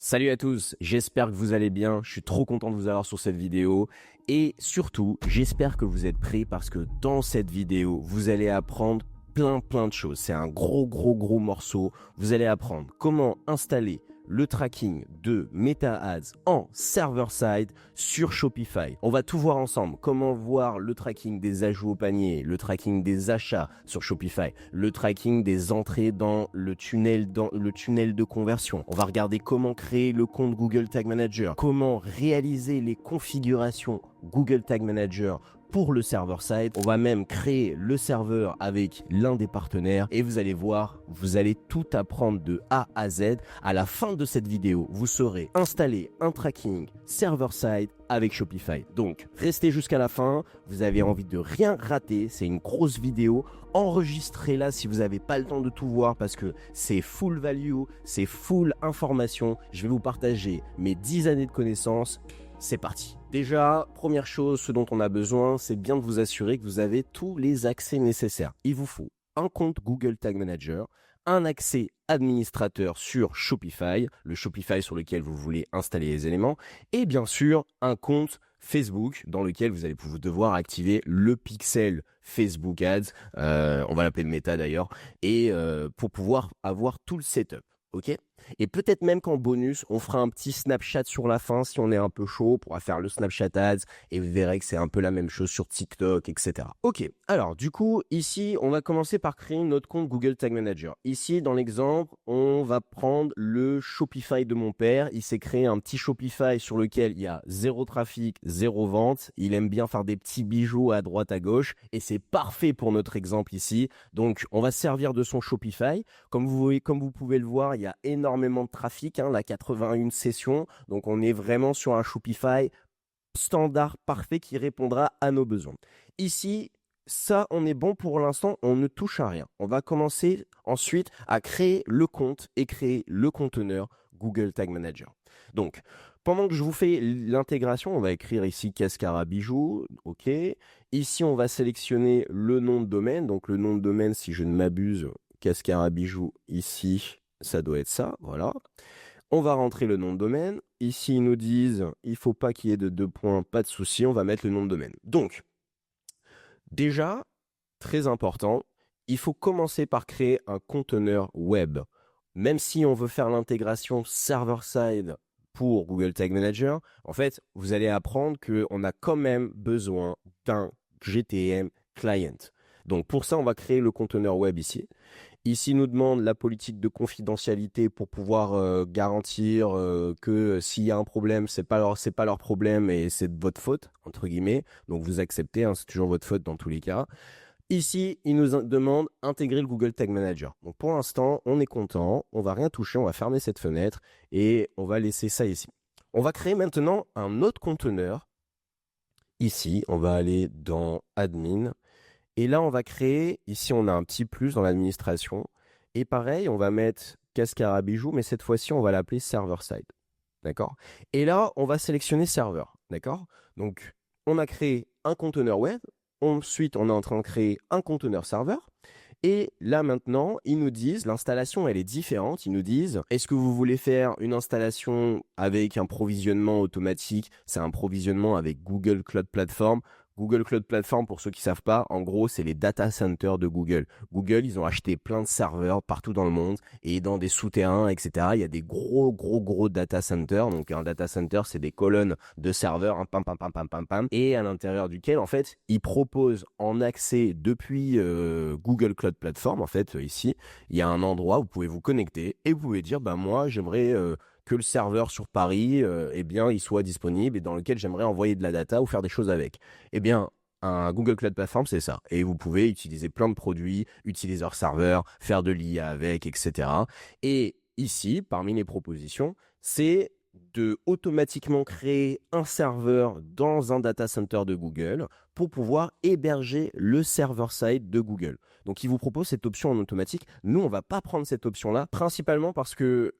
Salut à tous, j'espère que vous allez bien, je suis trop content de vous avoir sur cette vidéo et surtout j'espère que vous êtes prêts parce que dans cette vidéo vous allez apprendre plein de choses. C'est un gros morceau, vous allez apprendre comment installer le tracking de Meta Ads en server-side sur Shopify. On va tout voir ensemble, comment voir le tracking des ajouts au panier, le tracking des achats sur Shopify, le tracking des entrées dans le tunnel de conversion. On va regarder comment créer le compte Google Tag Manager, comment réaliser les configurations Google Tag Manager pour le server-side. On va même créer le serveur avec l'un des partenaires et vous allez voir, vous allez tout apprendre de A à Z. À la fin de cette vidéo, vous saurez installer un tracking server-side avec Shopify. Donc, restez jusqu'à la fin. Vous avez envie de rien rater. C'est une grosse vidéo. Enregistrez-la si vous n'avez pas le temps de tout voir parce que c'est full value, c'est full information. Je vais vous partager mes 10 années de connaissances. C'est parti. Déjà, première chose, ce dont on a besoin, c'est bien de vous assurer que vous avez tous les accès nécessaires. Il vous faut un compte Google Tag Manager, un accès administrateur sur Shopify, le Shopify sur lequel vous voulez installer les éléments, et bien sûr, un compte Facebook dans lequel vous allez devoir activer le pixel Facebook Ads, on va l'appeler le Meta d'ailleurs, et pour pouvoir avoir tout le setup. Ok. Et peut-être même qu'en bonus, on fera un petit Snapchat sur la fin si on est un peu chaud. On pourra faire le Snapchat Ads et vous verrez que c'est un peu la même chose sur TikTok, etc. Ok, alors du coup, ici, on va commencer par créer notre compte Google Tag Manager. Ici, dans l'exemple, on va prendre le Shopify de mon père. Il s'est créé un petit Shopify sur lequel il y a zéro trafic, zéro vente. Il aime bien faire des petits bijoux à droite, à gauche et c'est parfait pour notre exemple ici. Donc, on va se servir de son Shopify. Comme vous pouvez le voir, il y a énormément de trafic, la 81 sessions. Donc, on est vraiment sur un Shopify standard parfait qui répondra à nos besoins. Ici, ça, on est bon pour l'instant, on ne touche à rien. On va commencer ensuite à créer le compte et créer le conteneur Google Tag Manager. Donc, pendant que je vous fais l'intégration, on va écrire ici Cascara Bijoux, ok. Ici, on va sélectionner le nom de domaine. Donc, le nom de domaine, si je ne m'abuse, Cascara Bijoux, ici, ça doit être ça, voilà. On va rentrer le nom de domaine. Ici, ils nous disent, il ne faut pas qu'il y ait de 2 points, pas de souci, on va mettre le nom de domaine. Donc, déjà, très important, il faut commencer par créer un conteneur web. Même si on veut faire l'intégration server-side pour Google Tag Manager, en fait, vous allez apprendre qu'on a quand même besoin d'un GTM client. Donc, pour ça, on va créer le conteneur web ici. Ici, nous demande la politique de confidentialité pour pouvoir garantir que s'il y a un problème, c'est pas leur problème et c'est de votre faute, entre guillemets. Donc, vous acceptez, c'est toujours votre faute dans tous les cas. Ici, il nous demande intégrer le Google Tag Manager. Donc, pour l'instant, on est content. On va rien toucher. On va fermer cette fenêtre et on va laisser ça ici. On va créer maintenant un autre conteneur. Ici, on va aller dans Admin. Et là, on va créer, ici, on a un petit plus dans l'administration. Et pareil, on va mettre Cascara Bijoux, mais cette fois-ci, on va l'appeler Server-Side. D'accord? Et là, on va sélectionner Serveur. D'accord? Donc, on a créé un conteneur web. Ensuite, on est en train de créer un conteneur serveur. Et là maintenant, ils nous disent, l'installation elle est différente, ils nous disent, est-ce que vous voulez faire une installation avec un provisionnement automatique? C'est un provisionnement avec Google Cloud Platform. Google Cloud Platform, pour ceux qui ne savent pas, en gros, c'est les data centers de Google. Google, ils ont acheté plein de serveurs partout dans le monde et dans des souterrains, etc. Il y a des gros data centers. Donc, un data center, c'est des colonnes de serveurs, pam, et à l'intérieur duquel, en fait, ils proposent en accès depuis Google Cloud Platform. En fait, ici, il y a un endroit où vous pouvez vous connecter et vous pouvez dire, moi, j'aimerais que le serveur sur Paris, il soit disponible et dans lequel j'aimerais envoyer de la data ou faire des choses avec. Eh bien, un Google Cloud Platform, c'est ça. Et vous pouvez utiliser plein de produits, utiliser leur serveur, faire de l'IA avec, etc. Et ici, parmi les propositions, c'est de automatiquement créer un serveur dans un data center de Google pour pouvoir héberger le server-side de Google. Donc, il vous propose cette option en automatique. Nous, on ne va pas prendre cette option-là, principalement parce que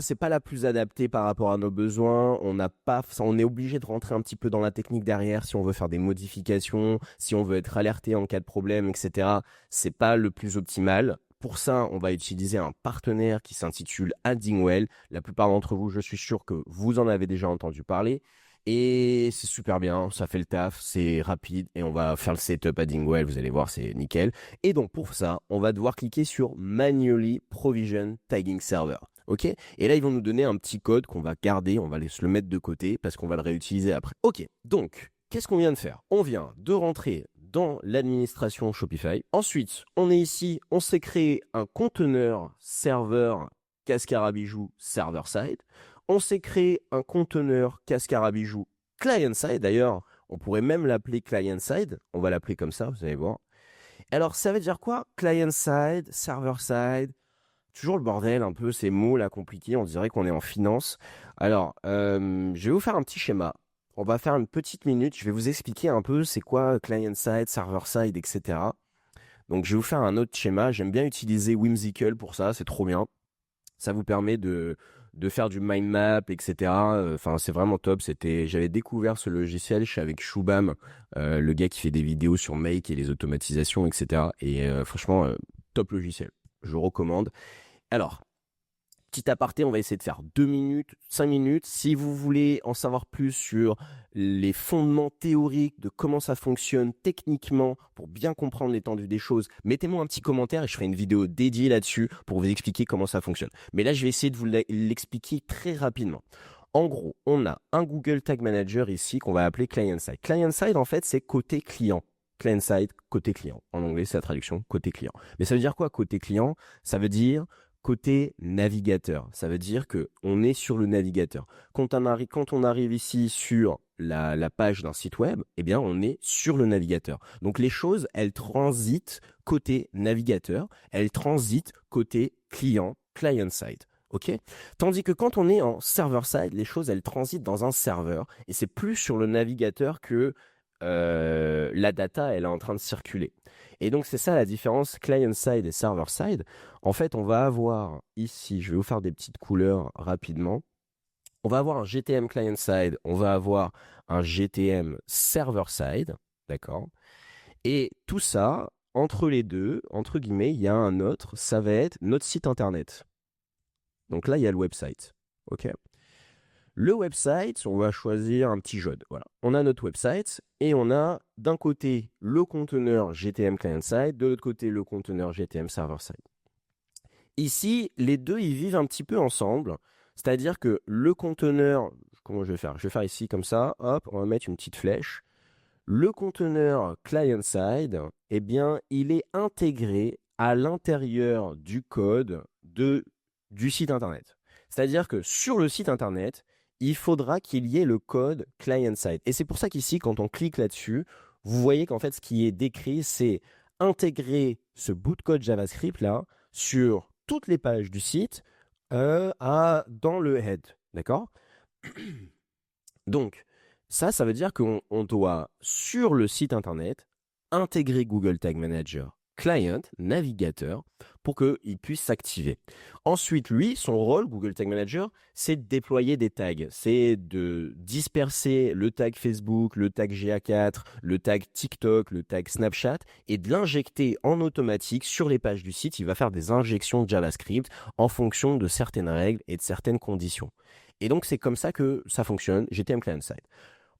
c'est pas la plus adaptée par rapport à nos besoins. On est obligé de rentrer un petit peu dans la technique derrière si on veut faire des modifications, si on veut être alerté en cas de problème, etc. C'est pas le plus optimal. pour ça, on va utiliser un partenaire qui s'intitule Addingwell. La plupart d'entre vous, je suis sûr que vous en avez déjà entendu parler. Et c'est super bien, ça fait le taf, c'est rapide et on va faire le setup Addingwell, vous allez voir, c'est nickel. Et donc pour ça, on va devoir cliquer sur Manually Provision Tagging Server. Ok? Et là, ils vont nous donner un petit code qu'on va garder, on va se le mettre de côté parce qu'on va le réutiliser après. Ok, donc, qu'est-ce qu'on vient de faire? On vient de rentrer dans l'administration Shopify. Ensuite, on est ici, on s'est créé un conteneur serveur Cascara-Bijou server-side. On s'est créé un conteneur Cascara-Bijou client-side. D'ailleurs, on pourrait même l'appeler client-side. On va l'appeler comme ça, vous allez voir. Alors, ça veut dire quoi? Client-side, server-side. Toujours le bordel un peu, ces mots là compliqués. On dirait qu'on est en finance. Alors, je vais vous faire un petit schéma. On va faire une petite minute. Je vais vous expliquer un peu c'est quoi client-side, server-side, etc. Donc, je vais vous faire un autre schéma. J'aime bien utiliser Whimsical pour ça. C'est trop bien. Ça vous permet de faire du mind map, etc. Enfin, c'est vraiment top. J'avais découvert ce logiciel, je suis avec Shubham, le gars qui fait des vidéos sur Make et les automatisations, etc. Et franchement, top logiciel. Je recommande. Alors, petit aparté, on va essayer de faire 2 minutes, 5 minutes. Si vous voulez en savoir plus sur les fondements théoriques de comment ça fonctionne techniquement pour bien comprendre l'étendue des choses, mettez-moi un petit commentaire et je ferai une vidéo dédiée là-dessus pour vous expliquer comment ça fonctionne. Mais là, je vais essayer de vous l'expliquer très rapidement. En gros, on a un Google Tag Manager ici qu'on va appeler Client-Side. Client-Side, en fait, c'est côté client. Client-Side, côté client. En anglais, c'est la traduction, côté client. Mais ça veut dire quoi, côté client? Ça veut dire côté navigateur. Ça veut dire qu'on est sur le navigateur. Quand on arrive ici sur la page d'un site web, eh bien, on est sur le navigateur. Donc, les choses, elles transitent côté navigateur, elles transitent côté client, client-side. Ok? Tandis que quand on est en server-side, les choses, elles transitent dans un serveur et c'est plus sur le navigateur que la data, elle est en train de circuler. Et donc, c'est ça la différence client-side et server-side. En fait, on va avoir ici, je vais vous faire des petites couleurs rapidement. On va avoir un GTM client-side, on va avoir un GTM server-side, d'accord? Et tout ça, entre les deux, entre guillemets, il y a un autre, ça va être notre site internet. Donc là, il y a le website, ok? Le website, on va choisir un petit jaune. Voilà. On a notre website et on a d'un côté le conteneur GTM client-side, de l'autre côté le conteneur GTM server-side. Ici, les deux, ils vivent un petit peu ensemble. C'est-à-dire que le conteneur, comment je vais faire? Je vais faire ici comme ça. Hop, on va mettre une petite flèche. Le conteneur client-side, eh bien, il est intégré à l'intérieur du code du site Internet. C'est-à-dire que sur le site Internet, il faudra qu'il y ait le code client-side. Et c'est pour ça qu'ici, quand on clique là-dessus, vous voyez qu'en fait, ce qui est décrit, c'est intégrer ce bout de code JavaScript là sur toutes les pages du site dans le head. D'accord? Donc, ça veut dire qu'on doit, sur le site Internet, intégrer Google Tag Manager client, navigateur, pour qu'il puisse s'activer. Ensuite, lui, son rôle, Google Tag Manager, c'est de déployer des tags. C'est de disperser le tag Facebook, le tag GA4, le tag TikTok, le tag Snapchat, et de l'injecter en automatique sur les pages du site. Il va faire des injections de JavaScript en fonction de certaines règles et de certaines conditions. Et donc, c'est comme ça que ça fonctionne, GTM Client-Side.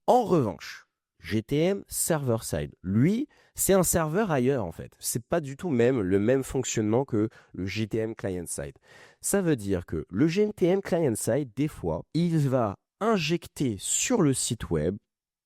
En revanche, GTM Server-Side, lui, c'est un serveur ailleurs en fait. C'est pas du tout le même fonctionnement que le GTM Client-Side. Ça veut dire que le GTM Client-Side, des fois, il va injecter sur le site web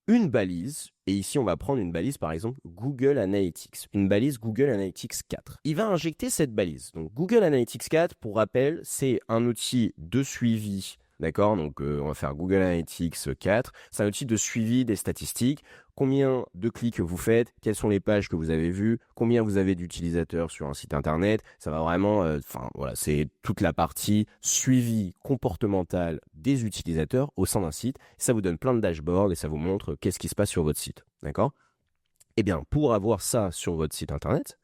une balise, et ici on va prendre une balise par exemple Google Analytics, une balise Google Analytics 4. Il va injecter cette balise. Donc Google Analytics 4, pour rappel, c'est un outil de suivi. D'accord, donc on va faire Google Analytics 4. C'est un outil de suivi des statistiques. Combien de clics vous faites, quelles sont les pages que vous avez vues, combien vous avez d'utilisateurs sur un site internet. Ça va vraiment, voilà, c'est toute la partie suivi comportemental des utilisateurs au sein d'un site. Ça vous donne plein de dashboards et ça vous montre qu'est-ce qui se passe sur votre site. D'accord? Eh bien, pour avoir ça sur votre site internet,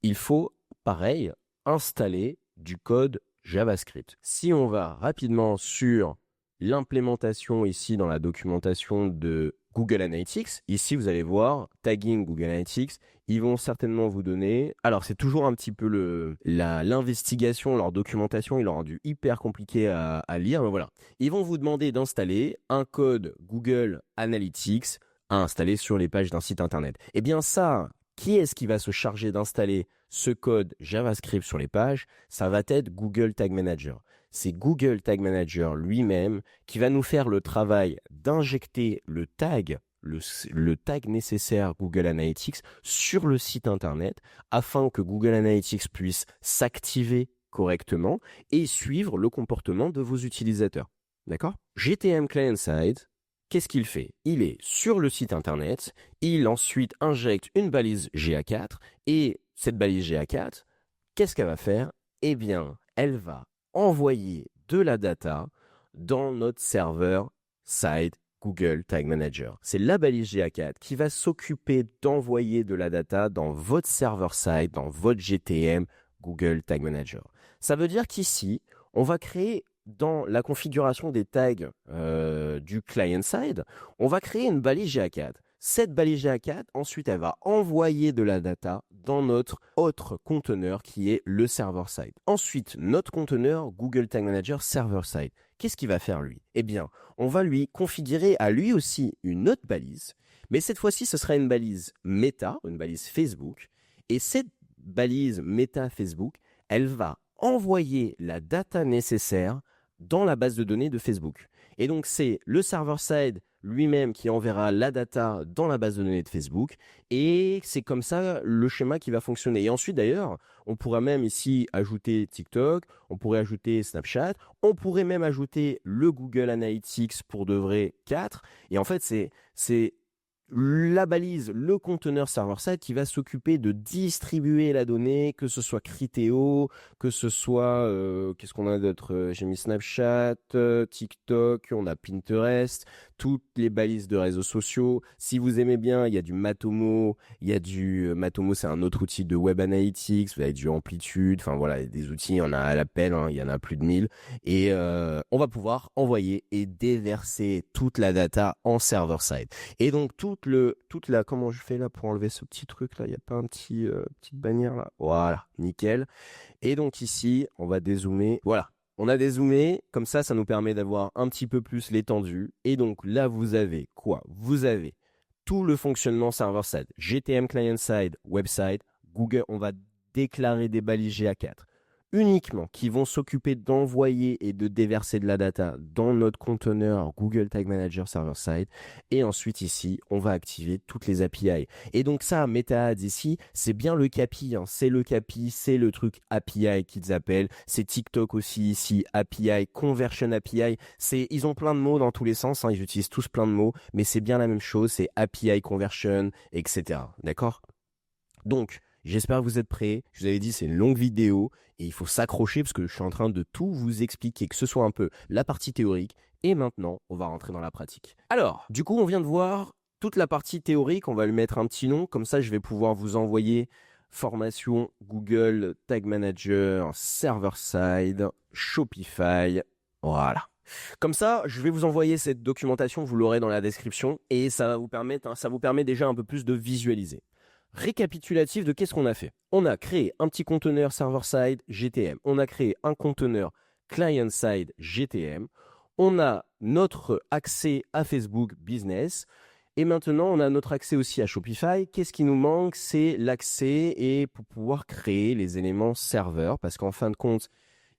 il faut, pareil, installer du code JavaScript. Si on va rapidement sur l'implémentation ici dans la documentation de Google Analytics. Ici, vous allez voir, tagging Google Analytics. Ils vont certainement vous donner... Alors, c'est toujours un petit peu l'investigation, leur documentation, ils l'ont rendu hyper compliqué à lire. Mais voilà. Ils vont vous demander d'installer un code Google Analytics à installer sur les pages d'un site internet. Eh bien ça, qui est-ce qui va se charger d'installer ce code JavaScript sur les pages? Ça va être Google Tag Manager. C'est Google Tag Manager lui-même qui va nous faire le travail d'injecter le tag nécessaire Google Analytics sur le site internet afin que Google Analytics puisse s'activer correctement et suivre le comportement de vos utilisateurs. D'accord? GTM Client-Side, qu'est-ce qu'il fait? Il est sur le site internet, il ensuite injecte une balise GA4 et cette balise GA4, qu'est-ce qu'elle va faire? Eh bien, elle va envoyer de la data dans notre serveur side Google Tag Manager. C'est la balise GA4 qui va s'occuper d'envoyer de la data dans votre serveur side, dans votre GTM Google Tag Manager. Ça veut dire qu'ici, on va créer dans la configuration des tags du client-side, on va créer une balise GA4. Cette balise GA4, ensuite, elle va envoyer de la data dans notre autre conteneur qui est le server-side. Ensuite, notre conteneur Google Tag Manager server-side. Qu'est-ce qu'il va faire lui? Eh bien, on va lui configurer à lui aussi une autre balise, mais cette fois-ci, ce sera une balise Meta, une balise Facebook. Et cette balise Meta Facebook, elle va envoyer la data nécessaire dans la base de données de Facebook. Et donc, c'est le server-side lui-même qui enverra la data dans la base de données de Facebook. Et c'est comme ça le schéma qui va fonctionner. Et ensuite, d'ailleurs, on pourra même ici ajouter TikTok, on pourrait ajouter Snapchat, on pourrait même ajouter le Google Analytics pour de vrai 4. Et en fait, c'est la balise, le conteneur server-side qui va s'occuper de distribuer la donnée, que ce soit Criteo, que ce soit, qu'est-ce qu'on a d'autre? J'ai mis Snapchat, TikTok, on a Pinterest, toutes les balises de réseaux sociaux. Si vous aimez bien, il y a du Matomo, Matomo, c'est un autre outil de Web Analytics, vous avez du Amplitude, enfin voilà, des outils, il y en a à l'appel, hein, il y en a plus de 1000. Et on va pouvoir envoyer et déverser toute la data en server-side. Et donc, comment je fais là pour enlever ce petit truc là? Il n'y a pas un petite bannière là? Voilà, nickel. Et donc ici, on va dézoomer. Voilà, on a dézoomé. Comme ça nous permet d'avoir un petit peu plus l'étendue. Et donc là, vous avez quoi? Vous avez tout le fonctionnement server-side, GTM client-side, website, Google. On va déclarer des balises GA4 uniquement qui vont s'occuper d'envoyer et de déverser de la data dans notre conteneur Google Tag Manager server-side. Et ensuite ici, on va activer toutes les API. Et donc ça, Meta Ads ici, c'est bien le CAPI. Hein. C'est le CAPI, c'est le truc API qu'ils appellent. C'est TikTok aussi ici, API, Conversion API. Ils ont plein de mots dans tous les sens. Hein. Ils utilisent tous plein de mots, mais c'est bien la même chose. C'est API, Conversion, etc. D'accord? Donc, j'espère que vous êtes prêts. Je vous avais dit, c'est une longue vidéo et il faut s'accrocher parce que je suis en train de tout vous expliquer, que ce soit un peu la partie théorique. Et maintenant, on va rentrer dans la pratique. Alors, du coup, on vient de voir toute la partie théorique. On va lui mettre un petit nom. Comme ça, je vais pouvoir vous envoyer formation Google Tag Manager, Server-Side, Shopify. Voilà. Comme ça, je vais vous envoyer cette documentation. Vous l'aurez dans la description. Et ça va vous permettre, ça vous permet déjà un peu plus de visualiser. Récapitulatif de qu'est-ce qu'on a fait. On a créé un petit conteneur server-side GTM. On a créé un conteneur client-side GTM. On a notre accès à Facebook Business. Et maintenant, on a notre accès aussi à Shopify. Qu'est-ce qui nous manque? C'est l'accès et pour pouvoir créer les éléments serveurs. Parce qu'en fin de compte,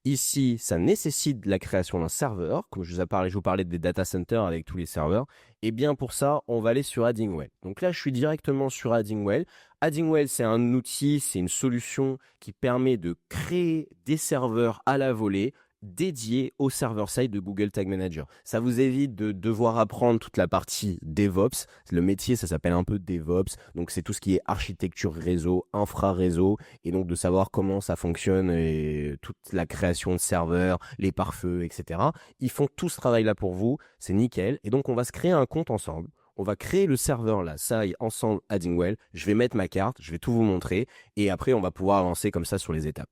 ici, ça nécessite la création d'un serveur. Comme je vous parlais des data centers avec tous les serveurs. Et bien pour ça, on va aller sur Addingwell. Donc là, je suis directement sur Addingwell. Addingwell, c'est un outil, c'est une solution qui permet de créer des serveurs à la volée dédiés au server-side de Google Tag Manager. Ça vous évite de devoir apprendre toute la partie DevOps. Le métier, ça s'appelle un peu DevOps. Donc, c'est tout ce qui est architecture réseau, infra-réseau, et donc de savoir comment ça fonctionne et toute la création de serveurs, les pare-feux, etc. Ils font tout ce travail-là pour vous. C'est nickel. Et donc, on va se créer un compte ensemble. On va créer le serveur là, ça ensemble Addingwell. Je vais mettre ma carte, je vais tout vous montrer. Et après, on va pouvoir avancer comme ça sur les étapes.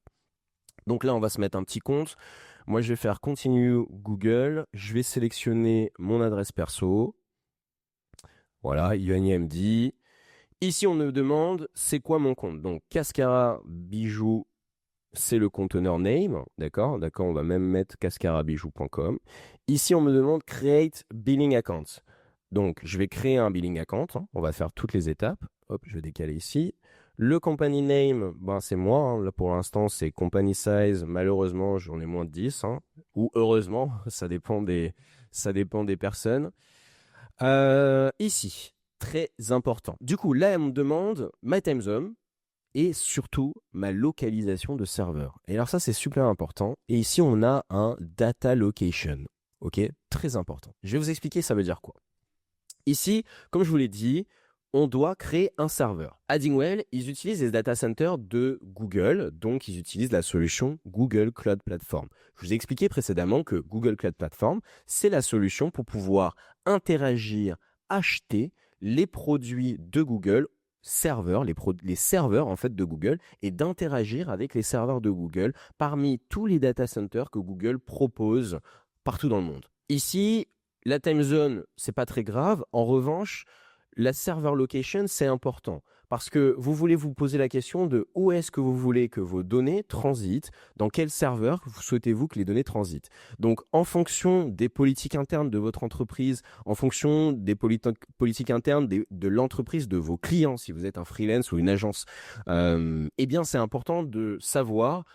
Donc là, on va se mettre un petit compte. Moi, je vais faire Continue Google. Je vais sélectionner mon adresse perso. Voilà, UNIMD. Ici, on me demande, c'est quoi mon compte? Donc, Cascara Bijoux, c'est le conteneur name, d'accord? D'accord, on va même mettre cascarabijou.com. Ici, on me demande create billing account. Donc, je vais créer un billing account. Hein. On va faire toutes les étapes. Hop, je vais décaler ici. Le company name, ben, c'est moi. Hein. Là, pour l'instant, c'est company size. Malheureusement, j'en ai moins de 10. Hein. Ou heureusement, ça dépend des personnes. Ici, très important. Du coup, là, elle me demande my time zone et surtout ma localisation de serveur. Et alors ça, c'est super important. Et ici, on a un data location. Ok, très important. Je vais vous expliquer ça veut dire quoi. Ici, comme je vous l'ai dit, on doit créer un serveur. Addingwell, ils utilisent les data centers de Google, donc ils utilisent la solution Google Cloud Platform. Je vous ai expliqué précédemment que Google Cloud Platform, c'est la solution pour pouvoir interagir, acheter les produits de Google serveurs, les serveurs en fait de Google et d'interagir avec les serveurs de Google parmi tous les data centers que Google propose partout dans le monde. Ici, la time zone, c'est pas très grave. En revanche, la server location, c'est important parce que vous voulez vous poser la question de où est-ce que vous voulez que vos données transitent, dans quel serveur souhaitez-vous que les données transitent. Donc, en fonction des politiques internes de votre entreprise, en fonction des politiques internes de l'entreprise de vos clients, si vous êtes un freelance ou une agence, eh bien, c'est important de savoir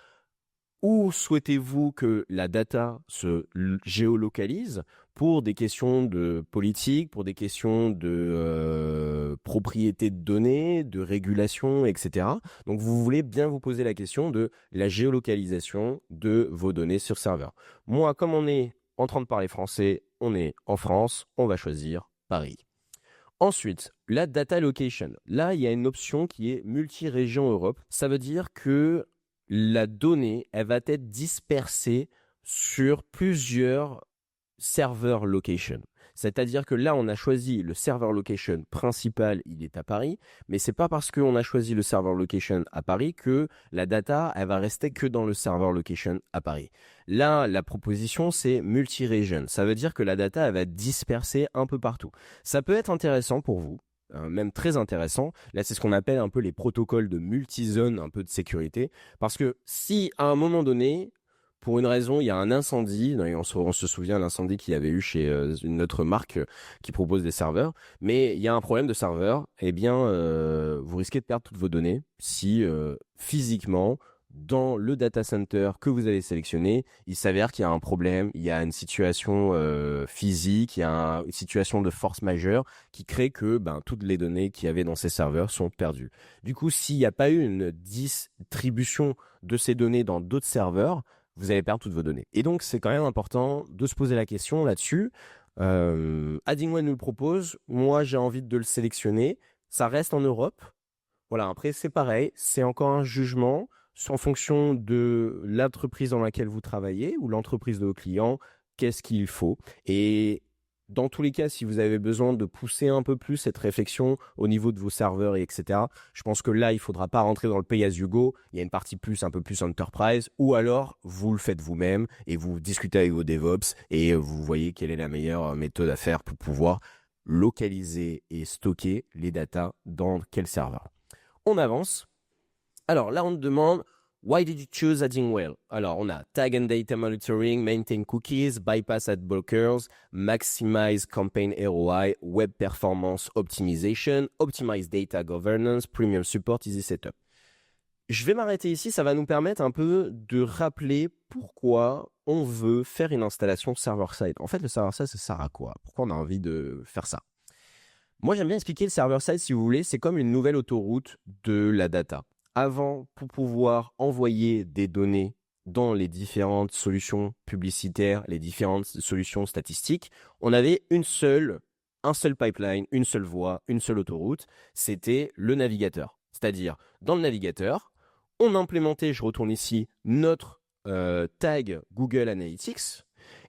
où souhaitez-vous que la data se géolocalise pour des questions de politique, pour des questions de propriété de données, de régulation, etc. Donc, vous voulez bien vous poser la question de la géolocalisation de vos données sur serveur. Moi, comme on est en train de parler français, on est en France, on va choisir Paris. Ensuite, la data location. Là, il y a une option qui est multi-région Europe. Ça veut dire que la donnée, elle va être dispersée sur plusieurs serveur location. C'est-à-dire que là, on a choisi le serveur location principal, il est à Paris, mais c'est pas parce qu'on a choisi le serveur location à Paris que la data, elle va rester que dans le serveur location à Paris. Là, la proposition, c'est multi-region. Ça veut dire que la data, elle va être dispersée un peu partout. Ça peut être intéressant pour vous, même très intéressant. Là, c'est ce qu'on appelle un peu les protocoles de multi-zone, un peu de sécurité. Parce que si, à un moment donné, pour une raison, il y a un incendie, et on se souvient de l'incendie qu'il y avait eu chez une autre marque qui propose des serveurs, mais il y a un problème de serveur, eh bien, vous risquez de perdre toutes vos données si physiquement, dans le data center que vous avez sélectionné, il s'avère qu'il y a un problème, il y a une situation physique, il y a une situation de force majeure qui crée que toutes les données qu'il y avait dans ces serveurs sont perdues. Du coup, s'il n'y a pas eu une distribution de ces données dans d'autres serveurs, vous allez perdre toutes vos données. Et donc, c'est quand même important de se poser la question là-dessus. Addingwell nous le propose. Moi, j'ai envie de le sélectionner. Ça reste en Europe. Voilà, après, c'est pareil. C'est encore un jugement en fonction de l'entreprise dans laquelle vous travaillez ou l'entreprise de vos clients. Qu'est-ce qu'il faut? Et dans tous les cas, si vous avez besoin de pousser un peu plus cette réflexion au niveau de vos serveurs, etc., je pense que là, il ne faudra pas rentrer dans le pay-as-you-go. Il y a une partie un peu plus enterprise, ou alors vous le faites vous-même et vous discutez avec vos DevOps et vous voyez quelle est la meilleure méthode à faire pour pouvoir localiser et stocker les datas dans quel serveur. On avance. Alors là, on te demande why did you choose Addingwell? Alors, on a tag and data monitoring, maintain cookies, bypass ad blockers, maximize campaign ROI, web performance optimization, optimize data governance, premium support, easy setup. Je vais m'arrêter ici, ça va nous permettre un peu de rappeler pourquoi on veut faire une installation server-side. En fait, le server-side, ça sert à quoi? Pourquoi on a envie de faire ça? Moi, j'aime bien expliquer le server-side, si vous voulez, c'est comme une nouvelle autoroute de la data. Avant, pour pouvoir envoyer des données dans les différentes solutions publicitaires, les différentes solutions statistiques, on avait un seul pipeline, une seule voie, une seule autoroute, c'était le navigateur. C'est-à-dire, dans le navigateur, on implémentait, je retourne ici, notre tag Google Analytics,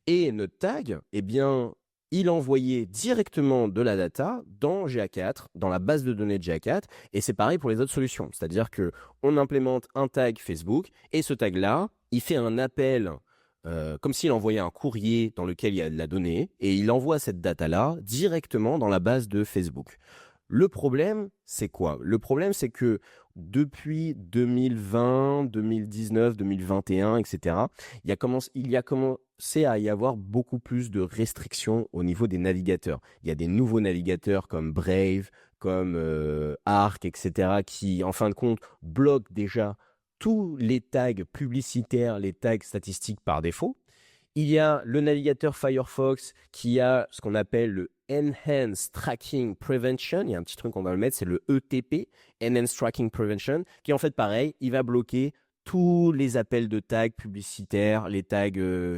et notre tag, eh bien, il envoyait directement de la data dans GA4, dans la base de données de GA4, et c'est pareil pour les autres solutions. C'est-à-dire qu'on implémente un tag Facebook, et ce tag-là, il fait un appel comme s'il envoyait un courrier dans lequel il y a de la donnée, et il envoie cette data-là directement dans la base de Facebook. Le problème, c'est quoi? Le problème, c'est que depuis 2020, 2019, 2021, etc., il y a commencé à y avoir beaucoup plus de restrictions au niveau des navigateurs. Il y a des nouveaux navigateurs comme Brave, comme Arc, etc., qui, en fin de compte, bloquent déjà tous les tags publicitaires, les tags statistiques par défaut. Il y a le navigateur Firefox qui a ce qu'on appelle le Enhanced Tracking Prevention. Il y a un petit truc qu'on va le mettre, c'est le ETP, Enhanced Tracking Prevention, qui est en fait pareil, il va bloquer tous les appels de tags publicitaires, les tags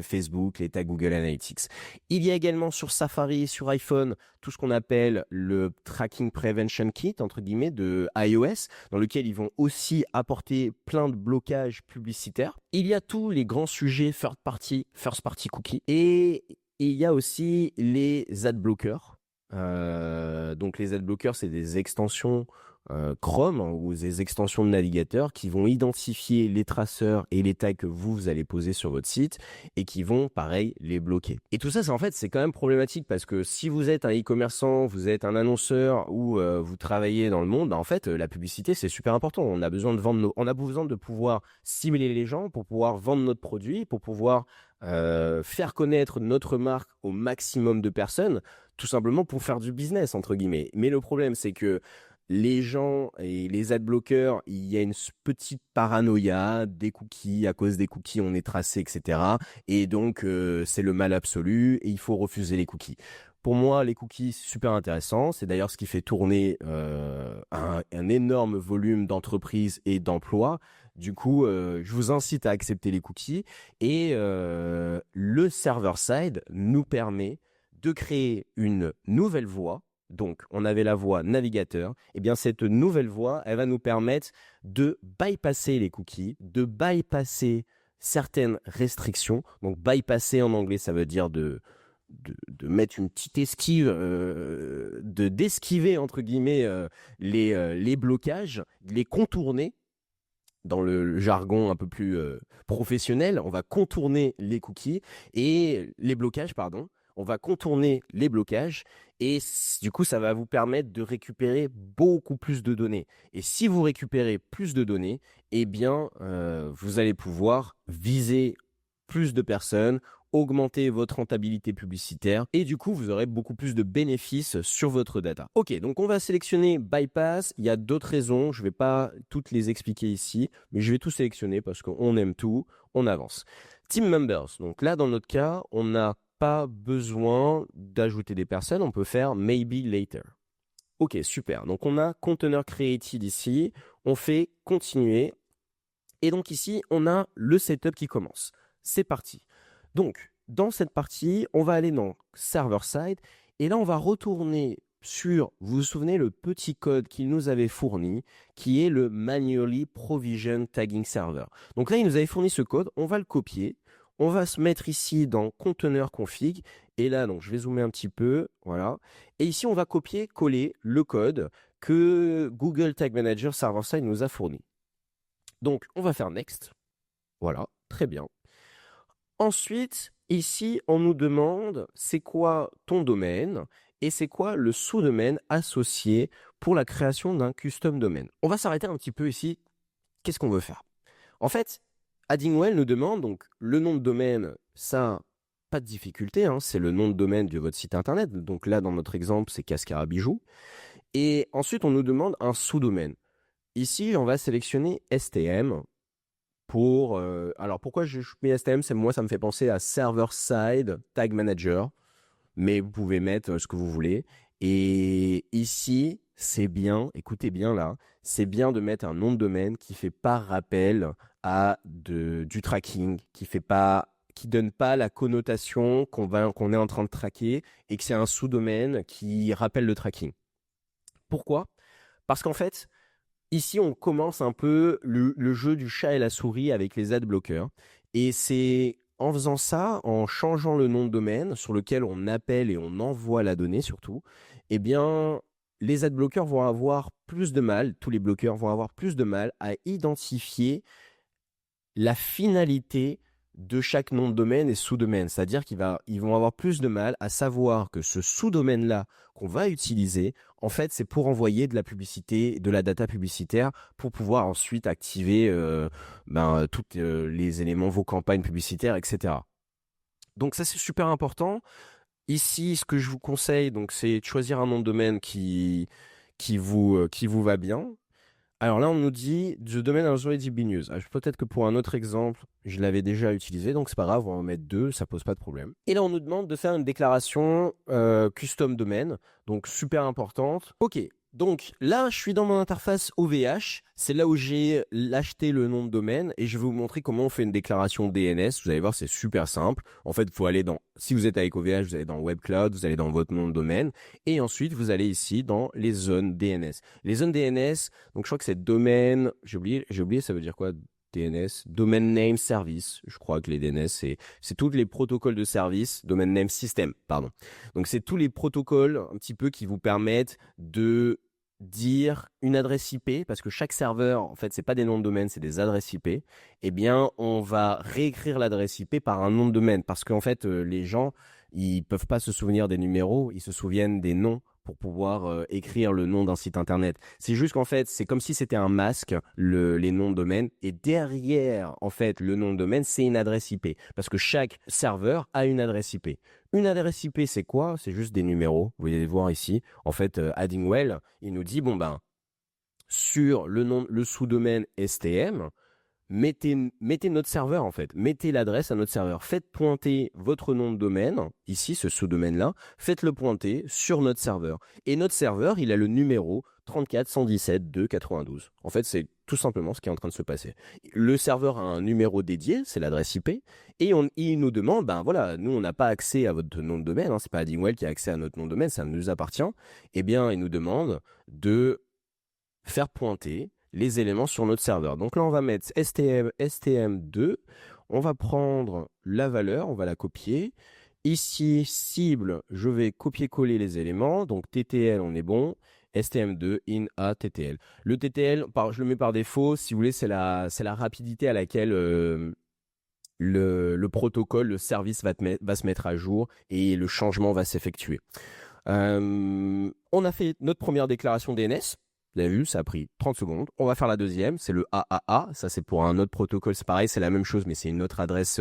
Facebook, les tags Google Analytics. Il y a également sur Safari, sur iPhone, tout ce qu'on appelle le Tracking Prevention Kit, entre guillemets, de iOS, dans lequel ils vont aussi apporter plein de blocages publicitaires. Il y a tous les grands sujets first party cookies, et il y a aussi les ad blockers. Donc les ad blockers, c'est des extensions Chrome ou des extensions de navigateur qui vont identifier les traceurs et les tags que vous allez poser sur votre site et qui vont, pareil, les bloquer. Et tout ça, c'est quand même problématique parce que si vous êtes un e-commerçant, vous êtes un annonceur ou vous travaillez dans le monde, en fait, la publicité, c'est super important. On a besoin de pouvoir cibler les gens pour pouvoir vendre notre produit, pour pouvoir faire connaître notre marque au maximum de personnes, tout simplement pour faire du business, entre guillemets. Mais le problème, c'est que les gens et les adblockers, il y a une petite paranoïa des cookies. À cause des cookies, on est tracé, etc. Et donc, c'est le mal absolu et il faut refuser les cookies. Pour moi, les cookies, c'est super intéressant. C'est d'ailleurs ce qui fait tourner un énorme volume d'entreprises et d'emplois. Du coup, je vous incite à accepter les cookies. Et le server-side nous permet de créer une nouvelle voie. Donc, on avait la voie navigateur. Et bien, cette nouvelle voie, elle va nous permettre de bypasser les cookies, de bypasser certaines restrictions. Donc, bypasser en anglais, ça veut dire de mettre une petite esquive, d'esquiver, entre guillemets, les blocages, les contourner. Dans le jargon un peu plus professionnel, on va contourner les cookies et les blocages, pardon. On va contourner les blocages et du coup, ça va vous permettre de récupérer beaucoup plus de données. Et si vous récupérez plus de données, eh bien, vous allez pouvoir viser plus de personnes, augmenter votre rentabilité publicitaire et du coup, vous aurez beaucoup plus de bénéfices sur votre data. Ok, donc on va sélectionner Bypass. Il y a d'autres raisons, je ne vais pas toutes les expliquer ici, mais je vais tout sélectionner parce qu'on aime tout, on avance. Team Members, donc là, dans notre cas, on n'a pas besoin d'ajouter des personnes, on peut faire Maybe Later. Ok, super. Donc on a Container Created ici, on fait Continuer et donc ici, on a le setup qui commence. C'est parti. Donc, dans cette partie, on va aller dans Server-Side et là, on va retourner sur, vous vous souvenez, le petit code qu'il nous avait fourni, qui est le Manually Provision Tagging Server. Donc là, il nous avait fourni ce code, on va le copier, on va se mettre ici dans Container Config et là, donc, je vais zoomer un petit peu, voilà. Et ici, on va copier-coller le code que Google Tag Manager Server-Side nous a fourni. Donc, on va faire Next. Voilà, très bien. Ensuite, ici, on nous demande c'est quoi ton domaine et c'est quoi le sous-domaine associé pour la création d'un custom domaine. On va s'arrêter un petit peu ici. Qu'est-ce qu'on veut faire? En fait, Addingwell nous demande donc le nom de domaine, ça, pas de difficulté, hein, c'est le nom de domaine de votre site internet. Donc là, dans notre exemple, c'est Cascara Bijoux. Et ensuite, on nous demande un sous-domaine. Ici, on va sélectionner STM. Alors pourquoi je mets STM, moi ça me fait penser à Server Side Tag Manager, mais vous pouvez mettre ce que vous voulez. Et ici, c'est bien, écoutez bien là, c'est bien de mettre un nom de domaine qui fait pas rappel à du tracking, qui donne pas la connotation qu'on est en train de traquer et que c'est un sous-domaine qui rappelle le tracking. Pourquoi? Parce qu'en fait, ici, on commence un peu le jeu du chat et la souris avec les ad blockers. Et c'est en faisant ça, en changeant le nom de domaine sur lequel on appelle et on envoie la donnée surtout, eh bien, les ad blockers vont avoir plus de mal, tous les bloqueurs vont avoir plus de mal à identifier la finalité de chaque nom de domaine et sous-domaine. C'est-à-dire qu'ils vont avoir plus de mal à savoir que ce sous-domaine-là qu'on va utiliser, en fait, c'est pour envoyer de la publicité, de la data publicitaire pour pouvoir ensuite activer tous les éléments, vos campagnes publicitaires, etc. Donc ça, c'est super important. Ici, ce que je vous conseille, donc, c'est de choisir un nom de domaine qui vous va bien. Alors là, on nous dit The domain has already been used. Peut-être que pour un autre exemple, je l'avais déjà utilisé, donc c'est pas grave, on va en mettre 2, ça pose pas de problème. Et là, on nous demande de faire une déclaration custom domaine, donc super importante. Ok, donc là, je suis dans mon interface OVH, c'est là où j'ai acheté le nom de domaine et je vais vous montrer comment on fait une déclaration DNS. Vous allez voir, c'est super simple. En fait, il faut aller si vous êtes avec OVH, vous allez dans Web Cloud, vous allez dans votre nom de domaine et ensuite, vous allez ici dans les zones DNS. Les zones DNS, donc je crois que c'est domaine, j'ai oublié, ça veut dire quoi DNS, Domain Name Service. Je crois que les DNS, c'est tous les protocoles de service, Domain Name System, pardon. Donc, c'est tous les protocoles un petit peu qui vous permettent de dire une adresse IP, parce que chaque serveur, en fait, c'est pas des noms de domaine, c'est des adresses IP. Eh bien, on va réécrire l'adresse IP par un nom de domaine, parce qu'en fait, les gens, ils peuvent pas se souvenir des numéros, ils se souviennent des noms pour pouvoir écrire le nom d'un site internet. C'est juste qu'en fait, c'est comme si c'était un masque, les noms de domaine, et derrière, en fait, le nom de domaine, c'est une adresse IP, parce que chaque serveur a une adresse IP. Une adresse IP, c'est quoi? C'est juste des numéros. Vous allez voir ici. En fait, Addingwell, il nous dit, bon ben, sur le sous-domaine STM, mettez notre serveur en fait, mettez l'adresse à notre serveur, faites pointer votre nom de domaine, ici ce sous-domaine-là, faites-le pointer sur notre serveur. Et notre serveur, il a le numéro 34.117.2.92. En fait, c'est tout simplement ce qui est en train de se passer. Le serveur a un numéro dédié, c'est l'adresse IP, et il nous demande, ben voilà, nous on n'a pas accès à votre nom de domaine, hein, c'est pas Addingwell qui a accès à notre nom de domaine, ça nous appartient. Eh bien, il nous demande de faire pointer les éléments sur notre serveur. Donc là, on va mettre STM2. On va prendre la valeur, on va la copier. Ici, cible, je vais copier-coller les éléments. Donc TTL, on est bon. STM2 in a TTL. Le TTL, je le mets par défaut. Si vous voulez, c'est la rapidité à laquelle le protocole, le service va se mettre à jour et le changement va s'effectuer. On a fait notre première déclaration DNS. Vous avez vu, ça a pris 30 secondes. On va faire la deuxième, c'est le AAA. Ça, c'est pour un autre protocole. C'est pareil, c'est la même chose, mais c'est une autre adresse.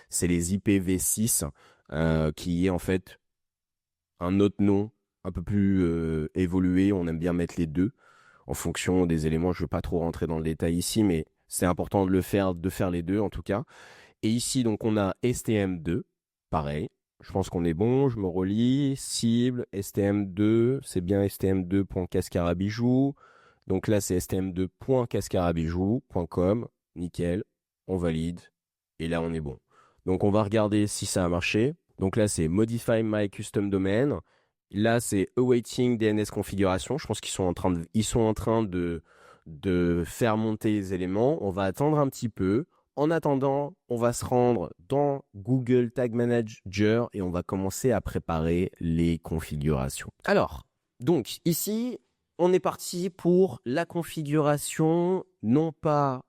C'est les IPv6, qui est en fait un autre nom un peu plus évolué. On aime bien mettre les deux en fonction des éléments. Je ne veux pas trop rentrer dans le détail ici, mais c'est important de faire les deux en tout cas. Et ici, donc, on a STM2, pareil. Je pense qu'on est bon, je me relis. Cible, STM2, c'est bien stm2.cascarabijou. Donc là, c'est stm2.cascarabijou.com. Nickel, on valide. Et là, on est bon. Donc, on va regarder si ça a marché. Donc là, c'est Modify My Custom Domain. Là, c'est Awaiting DNS Configuration. Je pense qu'ils sont en train de faire monter les éléments. On va attendre un petit peu. En attendant, on va se rendre dans Google Tag Manager et on va commencer à préparer les configurations. Alors, donc ici, on est parti pour la configuration, non pas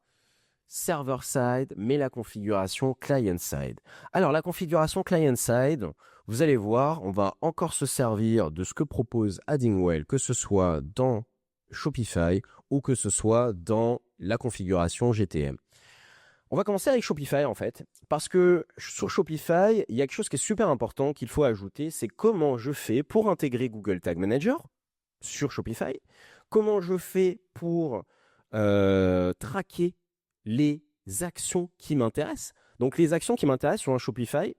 server-side, mais la configuration client-side. Alors, la configuration client-side, vous allez voir, on va encore se servir de ce que propose Addingwell, que ce soit dans Shopify ou que ce soit dans la configuration GTM. On va commencer avec Shopify en fait, parce que sur Shopify, il y a quelque chose qui est super important qu'il faut ajouter, c'est comment je fais pour intégrer Google Tag Manager sur Shopify, comment je fais pour traquer les actions qui m'intéressent. Donc les actions qui m'intéressent sur un Shopify,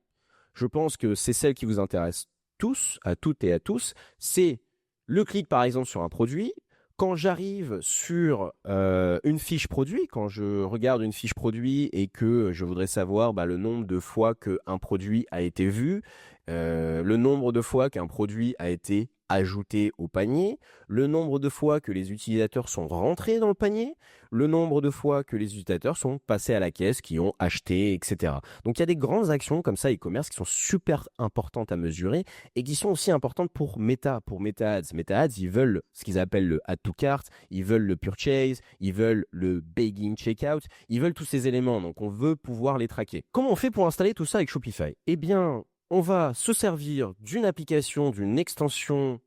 je pense que c'est celles qui vous intéressent tous, à toutes et à tous, c'est le clic par exemple sur un produit. Quand j'arrive sur une fiche produit, quand je regarde une fiche produit et que je voudrais savoir le nombre de fois qu'un produit a été vu, le nombre de fois qu'un produit a été ajoutés au panier, le nombre de fois que les utilisateurs sont rentrés dans le panier, le nombre de fois que les utilisateurs sont passés à la caisse, qui ont acheté, etc. Donc il y a des grandes actions comme ça e-commerce qui sont super importantes à mesurer et qui sont aussi importantes pour Meta Ads. Meta Ads, ils veulent ce qu'ils appellent le add to cart, ils veulent le purchase, ils veulent le begin checkout, ils veulent tous ces éléments. Donc on veut pouvoir les traquer. Comment on fait pour installer tout ça avec Shopify? Eh bien, on va se servir d'une application, d'une extension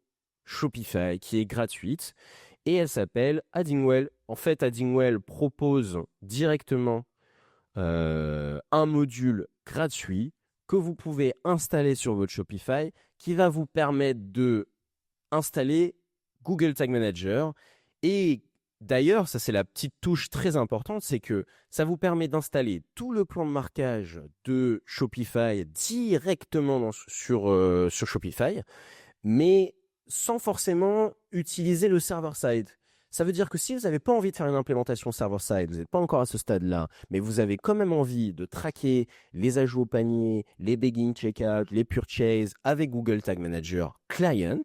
Shopify qui est gratuite et elle s'appelle Addingwell. En fait, Addingwell propose directement un module gratuit que vous pouvez installer sur votre Shopify qui va vous permettre de installer Google Tag Manager. Et d'ailleurs, ça c'est la petite touche très importante, c'est que ça vous permet d'installer tout le plan de marquage de Shopify directement sur Shopify, mais sans forcément utiliser le server-side. Ça veut dire que si vous n'avez pas envie de faire une implémentation server-side, vous n'êtes pas encore à ce stade-là, mais vous avez quand même envie de traquer les ajouts au panier, les begin checkout, les purchases avec Google Tag Manager Client,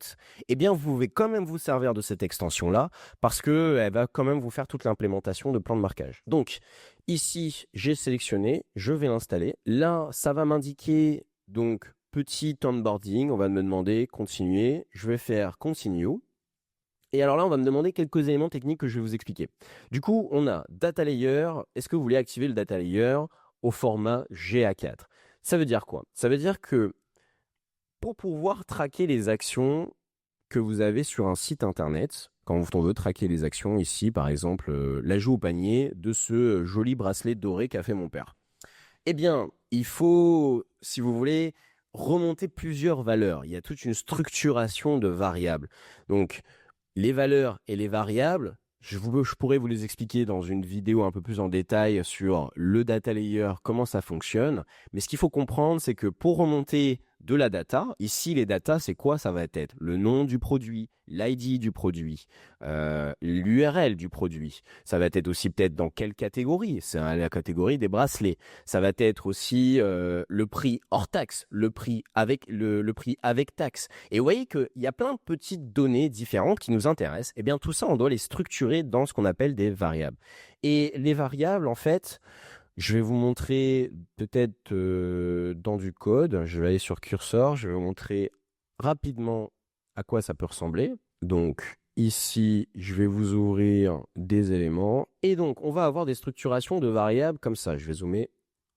eh bien vous pouvez quand même vous servir de cette extension-là parce qu'elle va quand même vous faire toute l'implémentation de plan de marquage. Donc ici, j'ai sélectionné, je vais l'installer. Là, ça va m'indiquer donc petit onboarding, on va me demander continuer, je vais faire continue. Et alors là, on va me demander quelques éléments techniques que je vais vous expliquer. Du coup, on a Data Layer. Est-ce que vous voulez activer le Data Layer au format GA4? Ça veut dire quoi? Ça veut dire que pour pouvoir traquer les actions que vous avez sur un site internet, quand on veut traquer les actions ici, par exemple, l'ajout au panier de ce joli bracelet doré qu'a fait mon père. Eh bien, il faut, si vous voulez, remonter plusieurs valeurs. Il y a toute une structuration de variables. Donc, les valeurs et les variables, je pourrais vous les expliquer dans une vidéo un peu plus en détail sur le data layer, comment ça fonctionne. Mais ce qu'il faut comprendre, c'est que pour remonter de la data, ici les data, c'est quoi? Ça va être le nom du produit, l'ID du produit, l'URL du produit. Ça va être aussi peut-être dans quelle catégorie? C'est la catégorie des bracelets. Ça va être aussi le prix hors taxe, le prix avec taxe. Et vous voyez qu'il y a plein de petites données différentes qui nous intéressent. Et bien tout ça, on doit les structurer dans ce qu'on appelle des variables. Et les variables, en fait, je vais vous montrer peut-être dans du code. Je vais aller sur cursor. Je vais vous montrer rapidement à quoi ça peut ressembler. Donc ici, je vais vous ouvrir des éléments. Et donc, on va avoir des structurations de variables comme ça. Je vais zoomer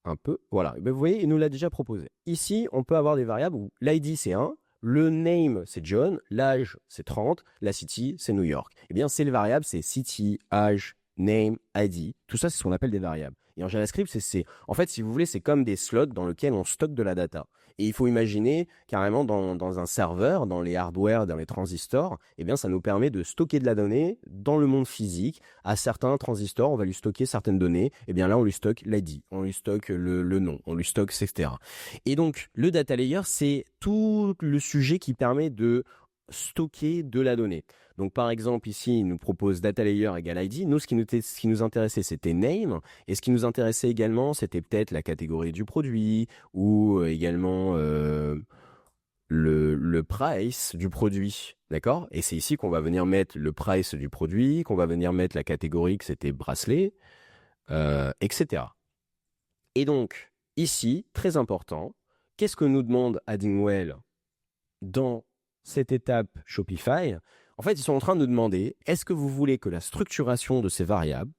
un peu. Voilà. Et bien, vous voyez, il nous l'a déjà proposé. Ici, on peut avoir des variables où l'ID, c'est 1. Le name, c'est John. L'âge, c'est 30. La city, c'est New York. Eh bien, c'est les variables, c'est city, âge, name, ID. Tout ça, c'est ce qu'on appelle des variables. Et en JavaScript, en fait, si vous voulez, c'est comme des slots dans lesquels on stocke de la data. Et il faut imaginer carrément dans un serveur, dans les hardware, dans les transistors, eh bien, ça nous permet de stocker de la donnée dans le monde physique. À certains transistors, on va lui stocker certaines données. Eh bien là, on lui stocke l'ID, on lui stocke le nom, on lui stocke, etc. Et donc, le data layer, c'est tout le sujet qui permet de stocker de la donnée. Donc, par exemple, ici, il nous propose data layer égale ID. Nous, ce qui nous intéressait, c'était name. Et ce qui nous intéressait également, c'était peut-être la catégorie du produit ou également le price du produit. D'accord? Et c'est ici qu'on va venir mettre le price du produit, qu'on va venir mettre la catégorie que c'était bracelet, etc. Et donc, ici, très important, qu'est-ce que nous demande Addingwell dans cette étape Shopify? En fait, ils sont en train de nous demander, est-ce que vous voulez que la structuration de ces variables,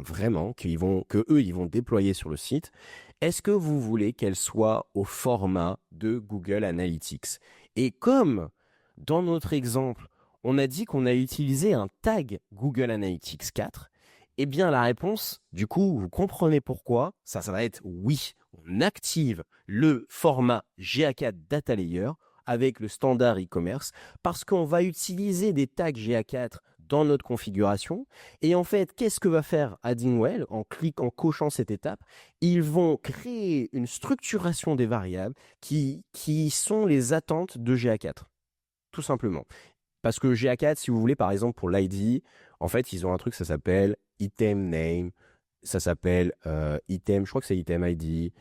vraiment, ils vont déployer sur le site, est-ce que vous voulez qu'elles soient au format de Google Analytics? Et comme dans notre exemple, on a dit qu'on a utilisé un tag Google Analytics 4, eh bien la réponse, du coup, vous comprenez pourquoi, ça va être oui, on active le format GA4 Data Layer avec le standard e-commerce parce qu'on va utiliser des tags GA4 dans notre configuration. Et en fait, qu'est-ce que va faire Addingwell en cochant cette étape? Ils vont créer une structuration des variables qui sont les attentes de GA4, tout simplement. Parce que GA4, si vous voulez, par exemple, pour l'ID, en fait, ils ont un truc, ça s'appelle item name, ça s'appelle item, je crois que c'est item ID.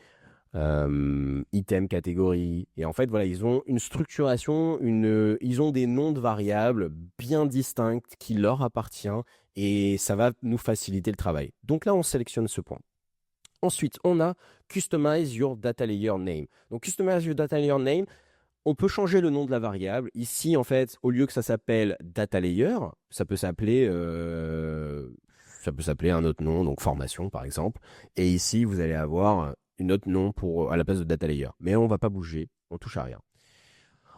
item catégorie. Et en fait, voilà, ils ont une structuration, ils ont des noms de variables bien distincts qui leur appartiennent et ça va nous faciliter le travail. Donc là, on sélectionne ce point. Ensuite, on a Customize your data layer name. Donc, Customize your data layer name, on peut changer le nom de la variable. Ici, en fait, au lieu que ça s'appelle data layer, ça peut s'appeler un autre nom, donc formation par exemple. Et ici, vous allez avoir une autre nom à la place de data layer. Mais on ne va pas bouger, on touche à rien.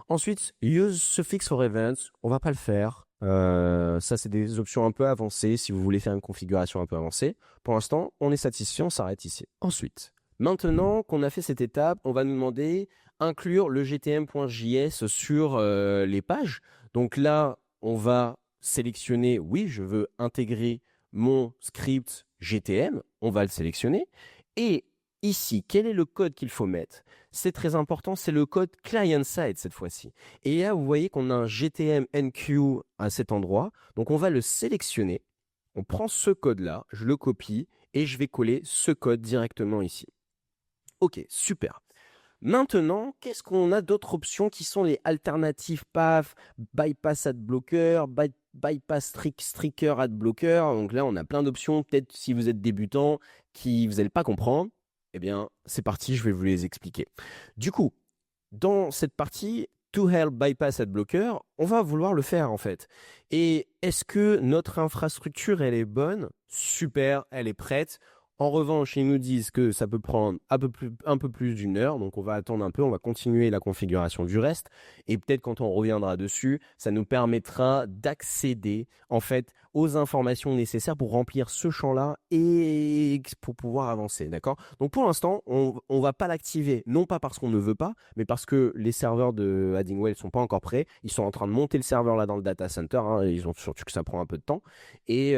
Ensuite, use suffix for events, on ne va pas le faire. Ça, c'est des options un peu avancées si vous voulez faire une configuration un peu avancée. Pour l'instant, on est satisfait, on s'arrête ici. Ensuite, maintenant qu'on a fait cette étape, on va nous demander inclure le gtm.js sur les pages. Donc là, on va sélectionner, oui, je veux intégrer mon script GTM, on va le sélectionner. Et ici, quel est le code qu'il faut mettre? C'est très important, c'est le code client-side cette fois-ci. Et là, vous voyez qu'on a un GTM NQ à cet endroit. Donc, on va le sélectionner. On prend ce code-là, je le copie et je vais coller ce code directement ici. Ok, super. Maintenant, qu'est-ce qu'on a d'autres options qui sont les alternatives path, bypass ad blocker, bypass streaker ad blocker. Donc là, on a plein d'options. Peut-être si vous êtes débutant, vous n'allez pas comprendre. Eh bien, c'est parti, je vais vous les expliquer. Du coup, dans cette partie, to help bypass ad blocker, on va vouloir le faire en fait. Et est-ce que notre infrastructure, elle est bonne? Super, elle est prête. En revanche, ils nous disent que ça peut prendre un peu plus d'une heure, donc on va attendre un peu, on va continuer la configuration du reste, et peut-être quand on reviendra dessus, ça nous permettra d'accéder en fait aux informations nécessaires pour remplir ce champ-là et pour pouvoir avancer, d'accord? Donc pour l'instant, on ne va pas l'activer, non pas parce qu'on ne veut pas, mais parce que les serveurs de Addingwell ne sont pas encore prêts, ils sont en train de monter le serveur là dans le data center, hein, ils ont surtout que ça prend un peu de temps, et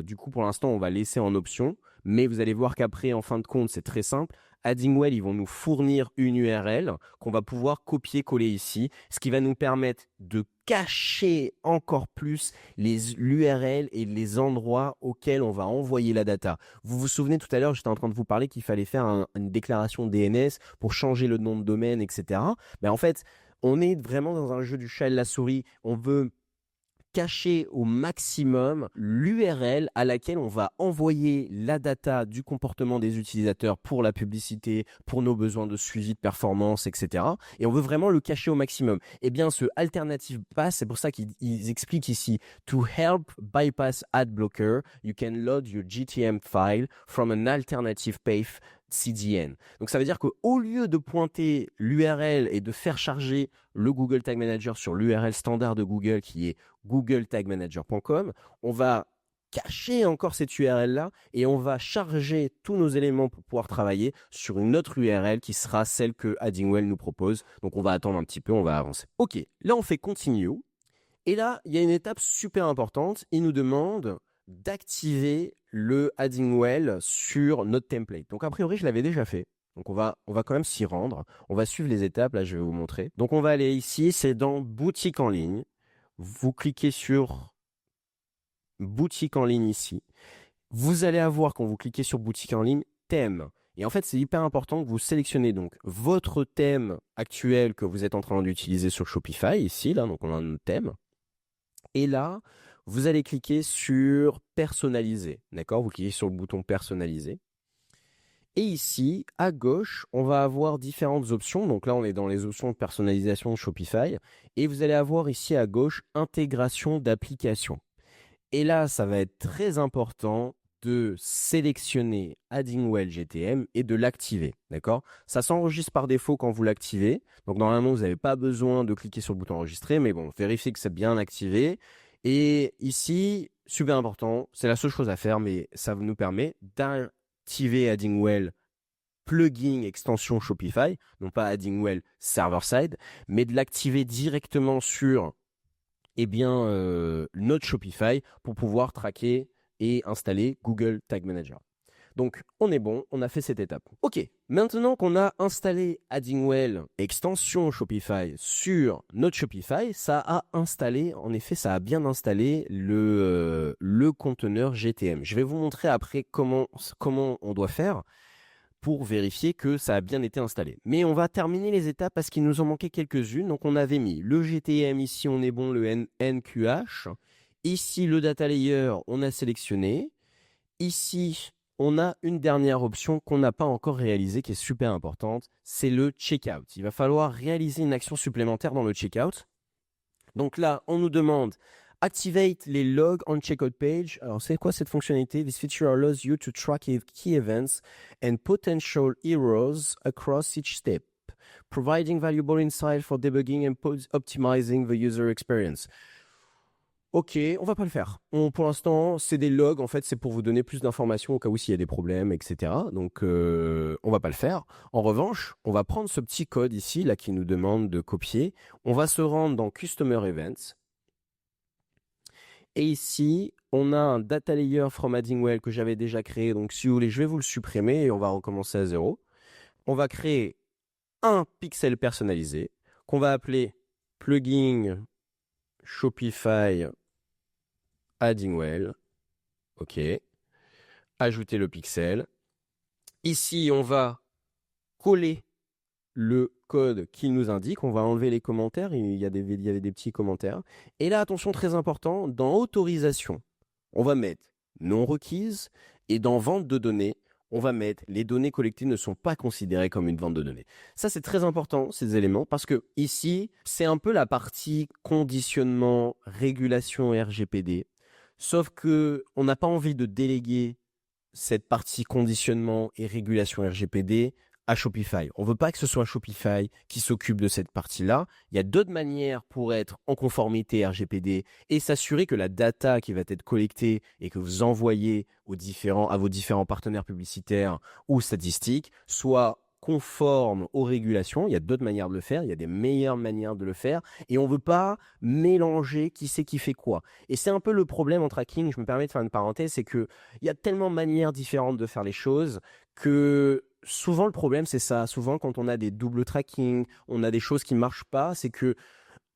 du coup pour l'instant on va laisser en option. Mais vous allez voir qu'après, en fin de compte, c'est très simple. Addingwell, ils vont nous fournir une URL qu'on va pouvoir copier-coller ici, ce qui va nous permettre de cacher encore plus l'URL et les endroits auxquels on va envoyer la data. Vous vous souvenez tout à l'heure, j'étais en train de vous parler qu'il fallait faire une déclaration DNS pour changer le nom de domaine, etc. Mais en fait, on est vraiment dans un jeu du chat et de la souris. On veut cacher au maximum l'URL à laquelle on va envoyer la data du comportement des utilisateurs pour la publicité, pour nos besoins de suivi de performance, etc. Et on veut vraiment le cacher au maximum. Eh bien, ce alternative path, c'est pour ça qu'ils expliquent ici « To help bypass ad blocker, you can load your GTM file from an alternative path CDN ». Donc, ça veut dire qu'au lieu de pointer l'URL et de faire charger le Google Tag Manager sur l'URL standard de Google qui est googletagmanager.com, on va cacher encore cette URL-là et on va charger tous nos éléments pour pouvoir travailler sur une autre URL qui sera celle que Addingwell nous propose. Donc, on va attendre un petit peu, on va avancer. Ok, là, on fait Continue. Et là, il y a une étape super importante. Il nous demande d'activer le Addingwell sur notre template. Donc, a priori, je l'avais déjà fait. Donc, on va quand même s'y rendre. On va suivre les étapes. Là, je vais vous montrer. Donc, on va aller ici. C'est dans Boutique en ligne. Vous cliquez sur Boutique en ligne ici. Vous allez avoir, quand vous cliquez sur Boutique en ligne, thème. Et en fait, c'est hyper important que vous sélectionnez donc votre thème actuel que vous êtes en train d'utiliser sur Shopify. Ici, là, donc on a un thème. Et là, vous allez cliquer sur personnaliser, d'accord? Vous cliquez sur le bouton personnaliser. Et ici, à gauche, on va avoir différentes options. Donc là, on est dans les options de personnalisation de Shopify. Et vous allez avoir ici à gauche, intégration d'applications. Et là, ça va être très important de sélectionner Addingwell GTM et de l'activer, d'accord? Ça s'enregistre par défaut quand vous l'activez. Donc normalement, vous n'avez pas besoin de cliquer sur le bouton enregistrer, mais bon, vérifiez que c'est bien activé. Et ici, super important, c'est la seule chose à faire, mais ça nous permet d'activer Addingwell plugin extension Shopify, non pas Addingwell server-side, mais de l'activer directement sur notre Shopify pour pouvoir traquer et installer Google Tag Manager. Donc, on est bon, on a fait cette étape. Ok, maintenant qu'on a installé Addingwell extension Shopify sur notre Shopify, ça a installé, en effet, ça a bien installé le conteneur GTM. Je vais vous montrer après comment on doit faire. pour vérifier que ça a bien été installé. Mais on va terminer les étapes parce qu'il nous en manquait quelques-unes. Donc on avait mis le GTM, ici on est bon, le NQH. Ici le data layer, on a sélectionné. Ici, on a une dernière option qu'on n'a pas encore réalisée qui est super importante, c'est le checkout. Il va falloir réaliser une action supplémentaire dans le checkout. Donc là, on nous demande activate les logs on checkout page. Alors, c'est quoi cette fonctionnalité? This feature allows you to track key events and potential errors across each step, providing valuable insight for debugging and optimizing the user experience. Ok, on va pas le faire. Pour l'instant, c'est des logs. En fait, c'est pour vous donner plus d'informations au cas où s'il y a des problèmes, etc. Donc, on va pas le faire. En revanche, on va prendre ce petit code ici, là, qui nous demande de copier. On va se rendre dans Customer Events. Et ici, on a un data layer from Addingwell que j'avais déjà créé. Donc, si vous voulez, je vais vous le supprimer et on va recommencer à zéro. On va créer un pixel personnalisé qu'on va appeler plugin Shopify Addingwell. OK. Ajouter le pixel. Ici, on va coller le code qu'il nous indique. On va enlever les commentaires. Il y avait des petits commentaires. Et là, attention, très important, dans autorisation, on va mettre non requise. Et dans vente de données, on va mettre les données collectées ne sont pas considérées comme une vente de données. Ça, c'est très important, ces éléments, parce que ici, c'est un peu la partie conditionnement, régulation RGPD. Sauf que on n'a pas envie de déléguer cette partie conditionnement et régulation RGPD à Shopify. On ne veut pas que ce soit Shopify qui s'occupe de cette partie-là. Il y a d'autres manières pour être en conformité RGPD et s'assurer que la data qui va être collectée et que vous envoyez à vos différents partenaires publicitaires ou statistiques soit conforme aux régulations. Il y a d'autres manières de le faire, il y a des meilleures manières de le faire et on ne veut pas mélanger qui c'est qui fait quoi. Et c'est un peu le problème en tracking, je me permets de faire une parenthèse, c'est qu'il y a tellement de manières différentes de faire les choses que souvent le problème c'est ça. Souvent quand on a des doubles tracking, on a des choses qui ne marchent pas, c'est que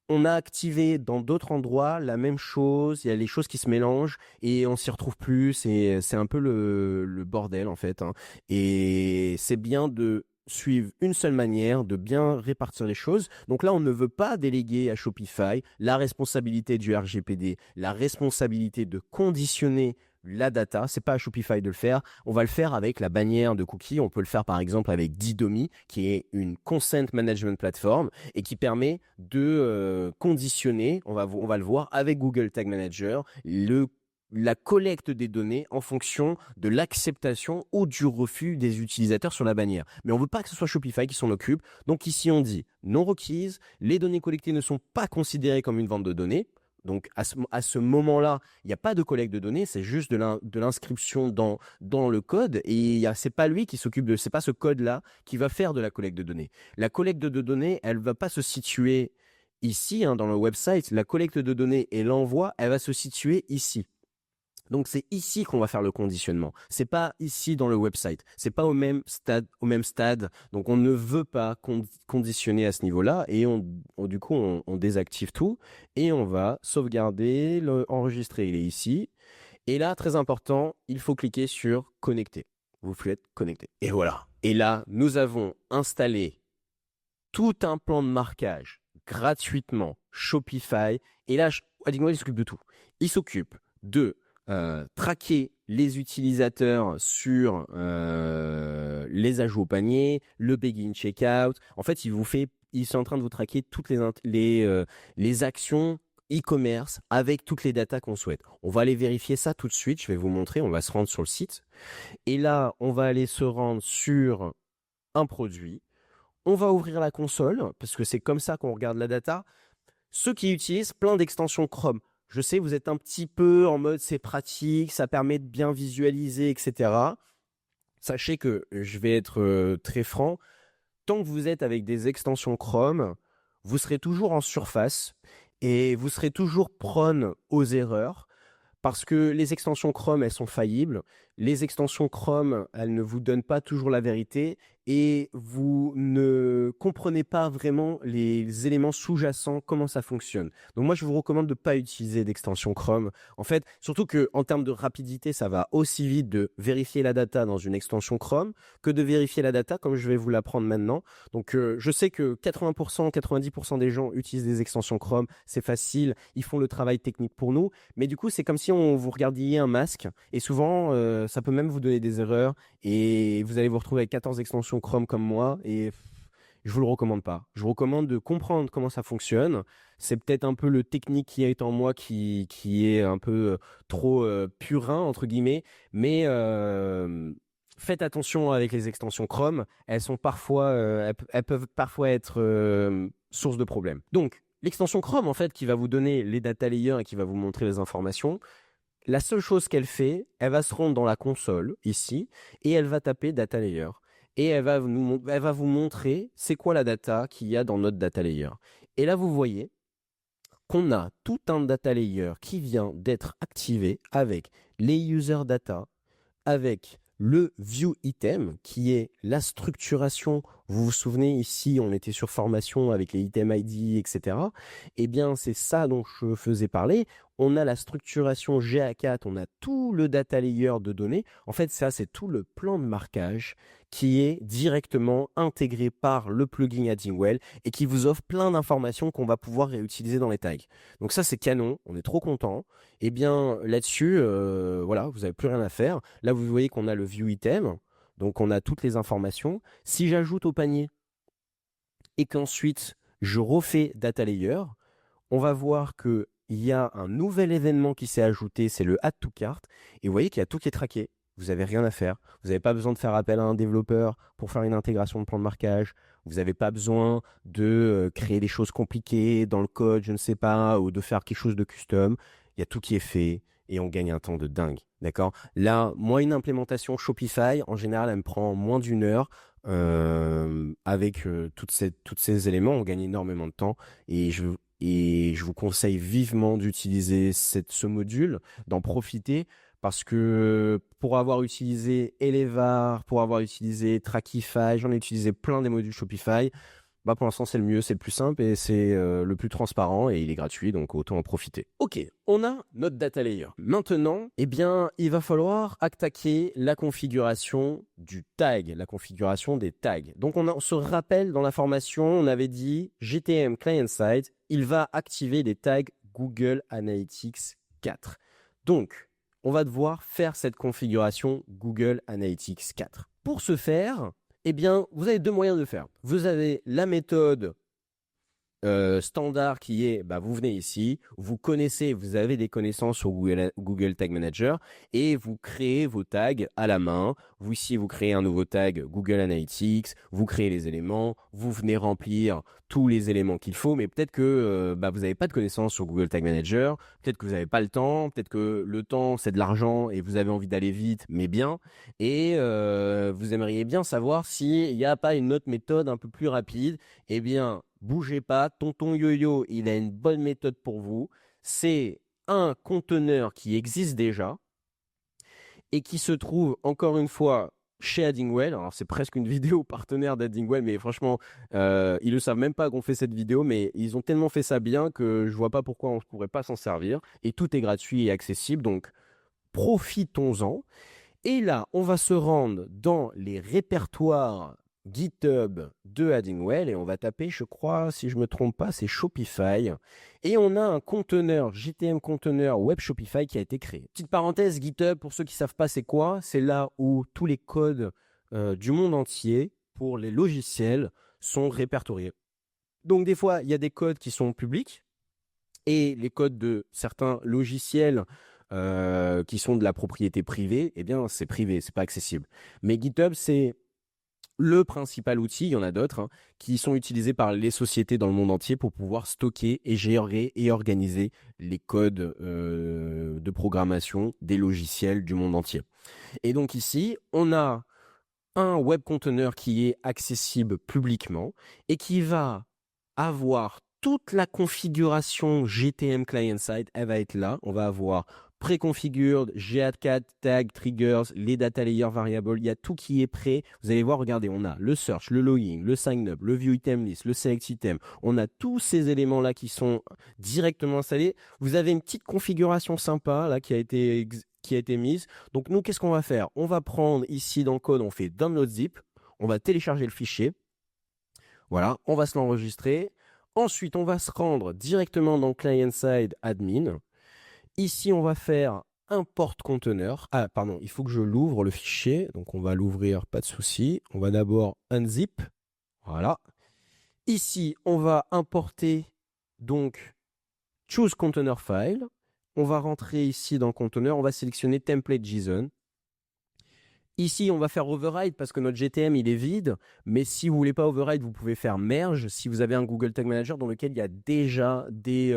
on a activé dans d'autres endroits la même chose, il y a les choses qui se mélangent et on s'y retrouve plus, c'est un peu le bordel en fait. Hein. Et c'est bien de suivre une seule manière, de bien répartir les choses. Donc là, on ne veut pas déléguer à Shopify la responsabilité du RGPD, la responsabilité de conditionner la data, c'est pas à Shopify de le faire. On va le faire avec la bannière de cookies. On peut le faire par exemple avec Didomi, qui est une consent management platform et qui permet de conditionner, on va le voir avec Google Tag Manager, la collecte des données en fonction de l'acceptation ou du refus des utilisateurs sur la bannière. Mais on ne veut pas que ce soit Shopify qui s'en occupe. Donc ici, on dit non requise, les données collectées ne sont pas considérées comme une vente de données. Donc, à ce moment-là, il n'y a pas de collecte de données, c'est juste de l'inscription dans le code. Et c'est pas lui qui s'occupe c'est pas ce code-là qui va faire de la collecte de données. La collecte de données, elle va pas se situer ici, hein, dans le website. La collecte de données et l'envoi, elle va se situer ici. Donc, c'est ici qu'on va faire le conditionnement. C'est pas ici dans le website. C'est pas au même stade. Donc, on ne veut pas conditionner à ce niveau-là. Et du coup, on désactive tout. Et on va sauvegarder, enregistrer. Il est ici. Et là, très important, il faut cliquer sur connecter. Vous faites connecter. Et voilà. Et là, nous avons installé tout un plan de marquage gratuitement Shopify. Et là, Addingwell, il s'occupe de tout. Il s'occupe de traquer les utilisateurs sur les ajouts au panier, le begin checkout. En fait, ils sont en train de vous traquer toutes les actions e-commerce avec toutes les datas qu'on souhaite. On va aller vérifier ça tout de suite. Je vais vous montrer. On va se rendre sur le site. Et là, on va aller se rendre sur un produit. On va ouvrir la console parce que c'est comme ça qu'on regarde la data. Ceux qui utilisent plein d'extensions Chrome. Je sais, vous êtes un petit peu en mode c'est pratique, ça permet de bien visualiser, etc. Sachez que je vais être très franc. Tant que vous êtes avec des extensions Chrome, vous serez toujours en surface et vous serez toujours prone aux erreurs parce que les extensions Chrome, elles sont faillibles. les extensions Chrome, elles ne vous donnent pas toujours la vérité et vous ne comprenez pas vraiment les éléments sous-jacents, comment ça fonctionne. Donc moi, je vous recommande de ne pas utiliser d'extension Chrome. En fait, surtout qu'en termes de rapidité, ça va aussi vite de vérifier la data dans une extension Chrome que de vérifier la data, comme je vais vous l'apprendre maintenant. Donc je sais que 80%, 90% des gens utilisent des extensions Chrome, c'est facile, ils font le travail technique pour nous, mais du coup, c'est comme si vous regardiez un masque et souvent, ça peut même vous donner des erreurs et vous allez vous retrouver avec 14 extensions Chrome comme moi et je vous le recommande pas. Je vous recommande de comprendre comment ça fonctionne. C'est peut-être un peu le technique qui est en moi qui est un peu trop purin, entre guillemets, mais faites attention avec les extensions Chrome. Elles sont parfois, elles peuvent parfois être source de problèmes. Donc, l'extension Chrome, en fait, qui va vous donner les data layers et qui va vous montrer les informations, la seule chose qu'elle fait, elle va se rendre dans la console, ici, et elle va taper data layer. Et elle va vous montrer c'est quoi la data qu'il y a dans notre data layer. Et là, vous voyez qu'on a tout un data layer qui vient d'être activé avec les user data, avec le view item qui est la structuration. Vous vous souvenez ici, on était sur formation avec les item ID, etc. Eh bien, c'est ça dont je faisais parler. On a la structuration GA4, on a tout le data layer de données. En fait, ça, c'est tout le plan de marquage qui est directement intégré par le plugin Addingwell et qui vous offre plein d'informations qu'on va pouvoir réutiliser dans les tags. Donc ça, c'est canon, on est trop content. Eh bien, là-dessus, voilà, vous n'avez plus rien à faire. Là, vous voyez qu'on a le view item, donc on a toutes les informations. Si j'ajoute au panier et qu'ensuite, je refais data layer, on va voir qu'il y a un nouvel événement qui s'est ajouté, c'est le add to cart. Et vous voyez qu'il y a tout qui est traqué. Vous n'avez rien à faire. Vous n'avez pas besoin de faire appel à un développeur pour faire une intégration de plan de marquage. Vous n'avez pas besoin de créer des choses compliquées dans le code, je ne sais pas, ou de faire quelque chose de custom. Il y a tout qui est fait et on gagne un temps de dingue. D'accord? Là, moi, une implémentation Shopify, en général, elle me prend moins d'une heure. Avec tous ces éléments, on gagne énormément de temps et je vous conseille vivement d'utiliser ce module, d'en profiter parce que pour avoir utilisé Elevar, pour avoir utilisé Trackify, j'en ai utilisé plein des modules Shopify. Bah pour l'instant, c'est le mieux, c'est le plus simple et c'est le plus transparent et il est gratuit, donc autant en profiter. Ok, on a notre data layer. Maintenant, eh bien, il va falloir attaquer la configuration du tag, la configuration des tags. Donc, on se rappelle dans la formation, on avait dit GTM Client-Side, il va activer les tags Google Analytics 4. Donc, on va devoir faire cette configuration Google Analytics 4. Pour ce faire, eh bien, vous avez deux moyens de faire. Vous avez la méthode standard qui est, vous venez ici, vous connaissez, vous avez des connaissances sur Google Tag Manager et vous créez vos tags à la main. Vous ici, vous créez un nouveau tag Google Analytics, vous créez les éléments, vous venez remplir tous les éléments qu'il faut, mais peut-être que vous n'avez pas de connaissances sur Google Tag Manager, peut-être que vous n'avez pas le temps, peut-être que le temps c'est de l'argent et vous avez envie d'aller vite, mais bien, et vous aimeriez bien savoir s'il n'y a pas une autre méthode un peu plus rapide. Eh bien, bougez pas, Tonton Yo-Yo, il a une bonne méthode pour vous. C'est un conteneur qui existe déjà et qui se trouve, encore une fois, chez Addingwell. Alors, c'est presque une vidéo partenaire d'Addingwell, mais franchement, ils ne savent même pas qu'on fait cette vidéo, mais ils ont tellement fait ça bien que je vois pas pourquoi on ne pourrait pas s'en servir. Et tout est gratuit et accessible, donc profitons-en. Et là, on va se rendre dans les répertoires GitHub de Addingwell et on va taper, je crois, si je ne me trompe pas, c'est Shopify. Et on a un conteneur, GTM Container Web Shopify qui a été créé. Petite parenthèse, GitHub, pour ceux qui ne savent pas c'est quoi, c'est là où tous les codes du monde entier pour les logiciels sont répertoriés. Donc des fois, il y a des codes qui sont publics et les codes de certains logiciels qui sont de la propriété privée, eh bien c'est privé, c'est pas accessible. Mais GitHub, c'est le principal outil, il y en a d'autres, qui sont utilisés par les sociétés dans le monde entier pour pouvoir stocker et gérer et organiser les codes de programmation des logiciels du monde entier. Et donc ici, on a un web container qui est accessible publiquement et qui va avoir toute la configuration GTM Client-Side, elle va être là. On va avoir préconfigured, GA4, tag, triggers, les data layer variables, il y a tout qui est prêt. Vous allez voir, regardez, on a le search, le logging, le sign up, le view item list, le select item. On a tous ces éléments-là qui sont directement installés. Vous avez une petite configuration sympa là qui a été mise. Donc nous, qu'est-ce qu'on va faire? On va prendre ici dans le code, on fait download zip, on va télécharger le fichier. Voilà, on va se l'enregistrer. Ensuite, on va se rendre directement dans client-side admin. Ici, on va faire import conteneur. Ah, pardon, il faut que je l'ouvre le fichier. Donc, on va l'ouvrir, pas de souci. On va d'abord unzip. Voilà. Ici, on va importer donc choose container file. On va rentrer ici dans le conteneur. On va sélectionner template JSON. Ici, on va faire override parce que notre GTM, il est vide. Mais si vous voulez pas override, vous pouvez faire merge si vous avez un Google Tag Manager dans lequel il y a déjà des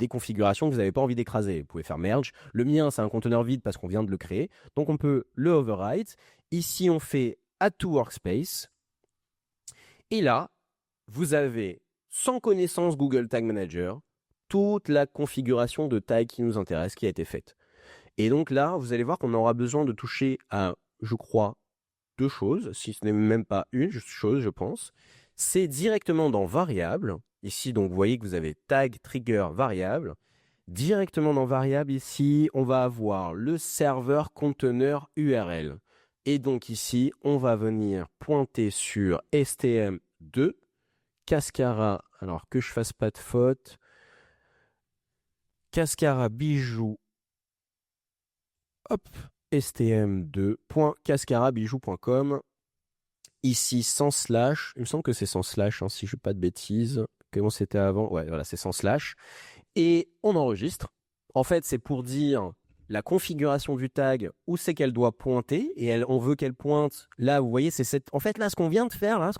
configurations que vous n'avez pas envie d'écraser. Vous pouvez faire merge. Le mien, c'est un conteneur vide parce qu'on vient de le créer. Donc, on peut le override. Ici, on fait add to workspace. Et là, vous avez, sans connaissance Google Tag Manager, toute la configuration de tag qui nous intéresse qui a été faite. Et donc là, vous allez voir qu'on aura besoin de toucher à, je crois, 2 choses, si ce n'est même pas une chose, je pense. C'est directement dans variable. Ici, donc, vous voyez que vous avez tag, trigger, variable. Directement dans variable, ici, on va avoir le serveur conteneur URL. Et donc ici, on va venir pointer sur STM2, Cascara, alors que je fasse pas de faute, Cascara bijou. Hop, stm2.cascarabijou.com. Ici, sans slash. Il me semble que c'est sans slash, hein, si je ne fais pas de bêtises. Comment c'était avant? Ouais, voilà, c'est sans slash. Et on enregistre. En fait, c'est pour dire la configuration du tag, où c'est qu'elle doit pointer. Et on veut qu'elle pointe. Là, vous voyez, c'est cette. En fait, là, ce qu'on vient de faire, à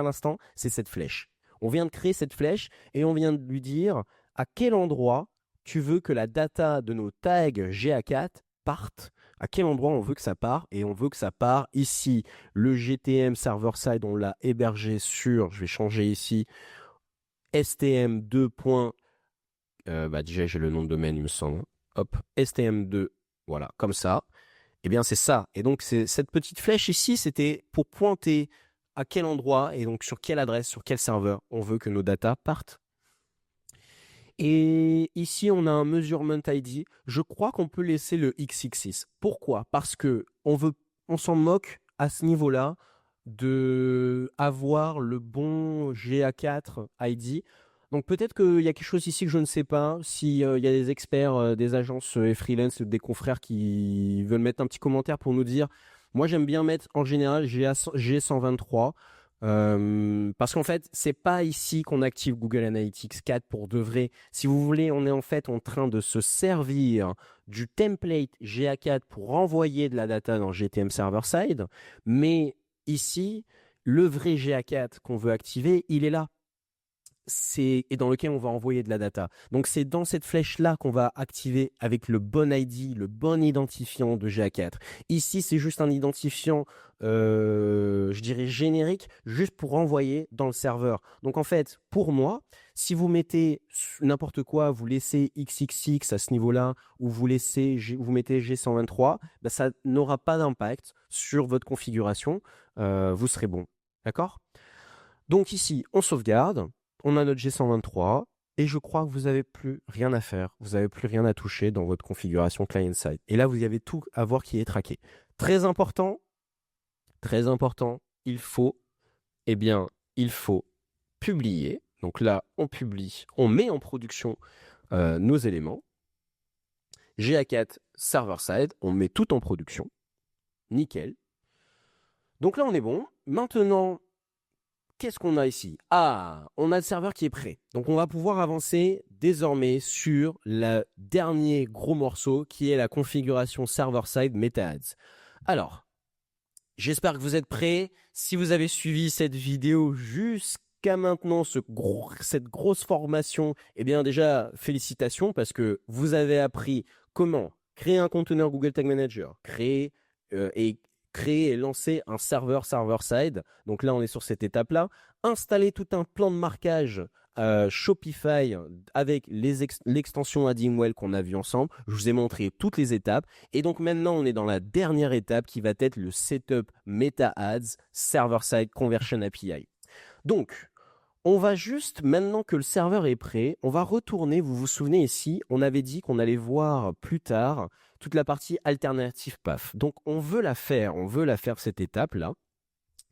l'instant, c'est cette flèche. On vient de créer cette flèche et on vient de lui dire à quel endroit tu veux que la data de nos tags GA4 parte, à quel endroit on veut que ça parte, et on veut que ça parte ici. Le GTM server-side, on l'a hébergé sur, je vais changer ici, stm2. Déjà j'ai le nom de domaine, il me semble. Hop, stm2, voilà, comme ça. Et bien c'est ça. Et donc cette petite flèche ici, c'était pour pointer à quel endroit et donc sur quelle adresse, sur quel serveur on veut que nos datas partent. Et ici, on a un measurement ID. Je crois qu'on peut laisser le x86. Pourquoi? Parce que on s'en moque à ce niveau-là de avoir le bon GA4 ID. Donc peut-être qu'il y a quelque chose ici que je ne sais pas. S'il y a des experts, des agences et freelance, des confrères qui veulent mettre un petit commentaire pour nous dire. Moi, j'aime bien mettre en général G123. Parce qu'en fait, c'est pas ici qu'on active Google Analytics 4 pour de vrai. Si vous voulez, on est en fait en train de se servir du template GA4 pour envoyer de la data dans GTM Server Side. Mais ici, le vrai GA4 qu'on veut activer, il est là. Et dans lequel on va envoyer de la data. Donc c'est dans cette flèche-là qu'on va activer avec le bon ID, le bon identifiant de GA4. Ici, c'est juste un identifiant, je dirais générique, juste pour envoyer dans le serveur. Donc en fait, pour moi, si vous mettez n'importe quoi, vous laissez XXX à ce niveau-là, ou vous mettez G123, bah, ça n'aura pas d'impact sur votre configuration. Vous serez bon. D'accord? Donc ici, on sauvegarde. On a notre G123 et je crois que vous n'avez plus rien à faire. Vous n'avez plus rien à toucher dans votre configuration client-side. Et là, vous avez tout à voir qui est traqué. Très important, il faut publier. Donc là, on publie, on met en production nos éléments. GA4 server-side, on met tout en production. Nickel. Donc là, on est bon. Maintenant, qu'est-ce qu'on a ici? Ah, on a le serveur qui est prêt. Donc, on va pouvoir avancer désormais sur le dernier gros morceau qui est la configuration server-side MetaAds. Alors, j'espère que vous êtes prêts. Si vous avez suivi cette vidéo jusqu'à maintenant, cette grosse formation, eh bien déjà, félicitations parce que vous avez appris comment créer un conteneur Google Tag Manager, créer et lancer un serveur server-side. Donc là, on est sur cette étape-là. Installer tout un plan de marquage Shopify avec l'extension Addingwell qu'on a vu ensemble. Je vous ai montré toutes les étapes. Et donc maintenant, on est dans la dernière étape qui va être le setup Meta Ads Server-Side Conversion API. Donc, on va juste, maintenant que le serveur est prêt, on va retourner, vous vous souvenez ici, on avait dit qu'on allait voir plus tard toute la partie alternative path. Donc, on veut la faire cette étape-là.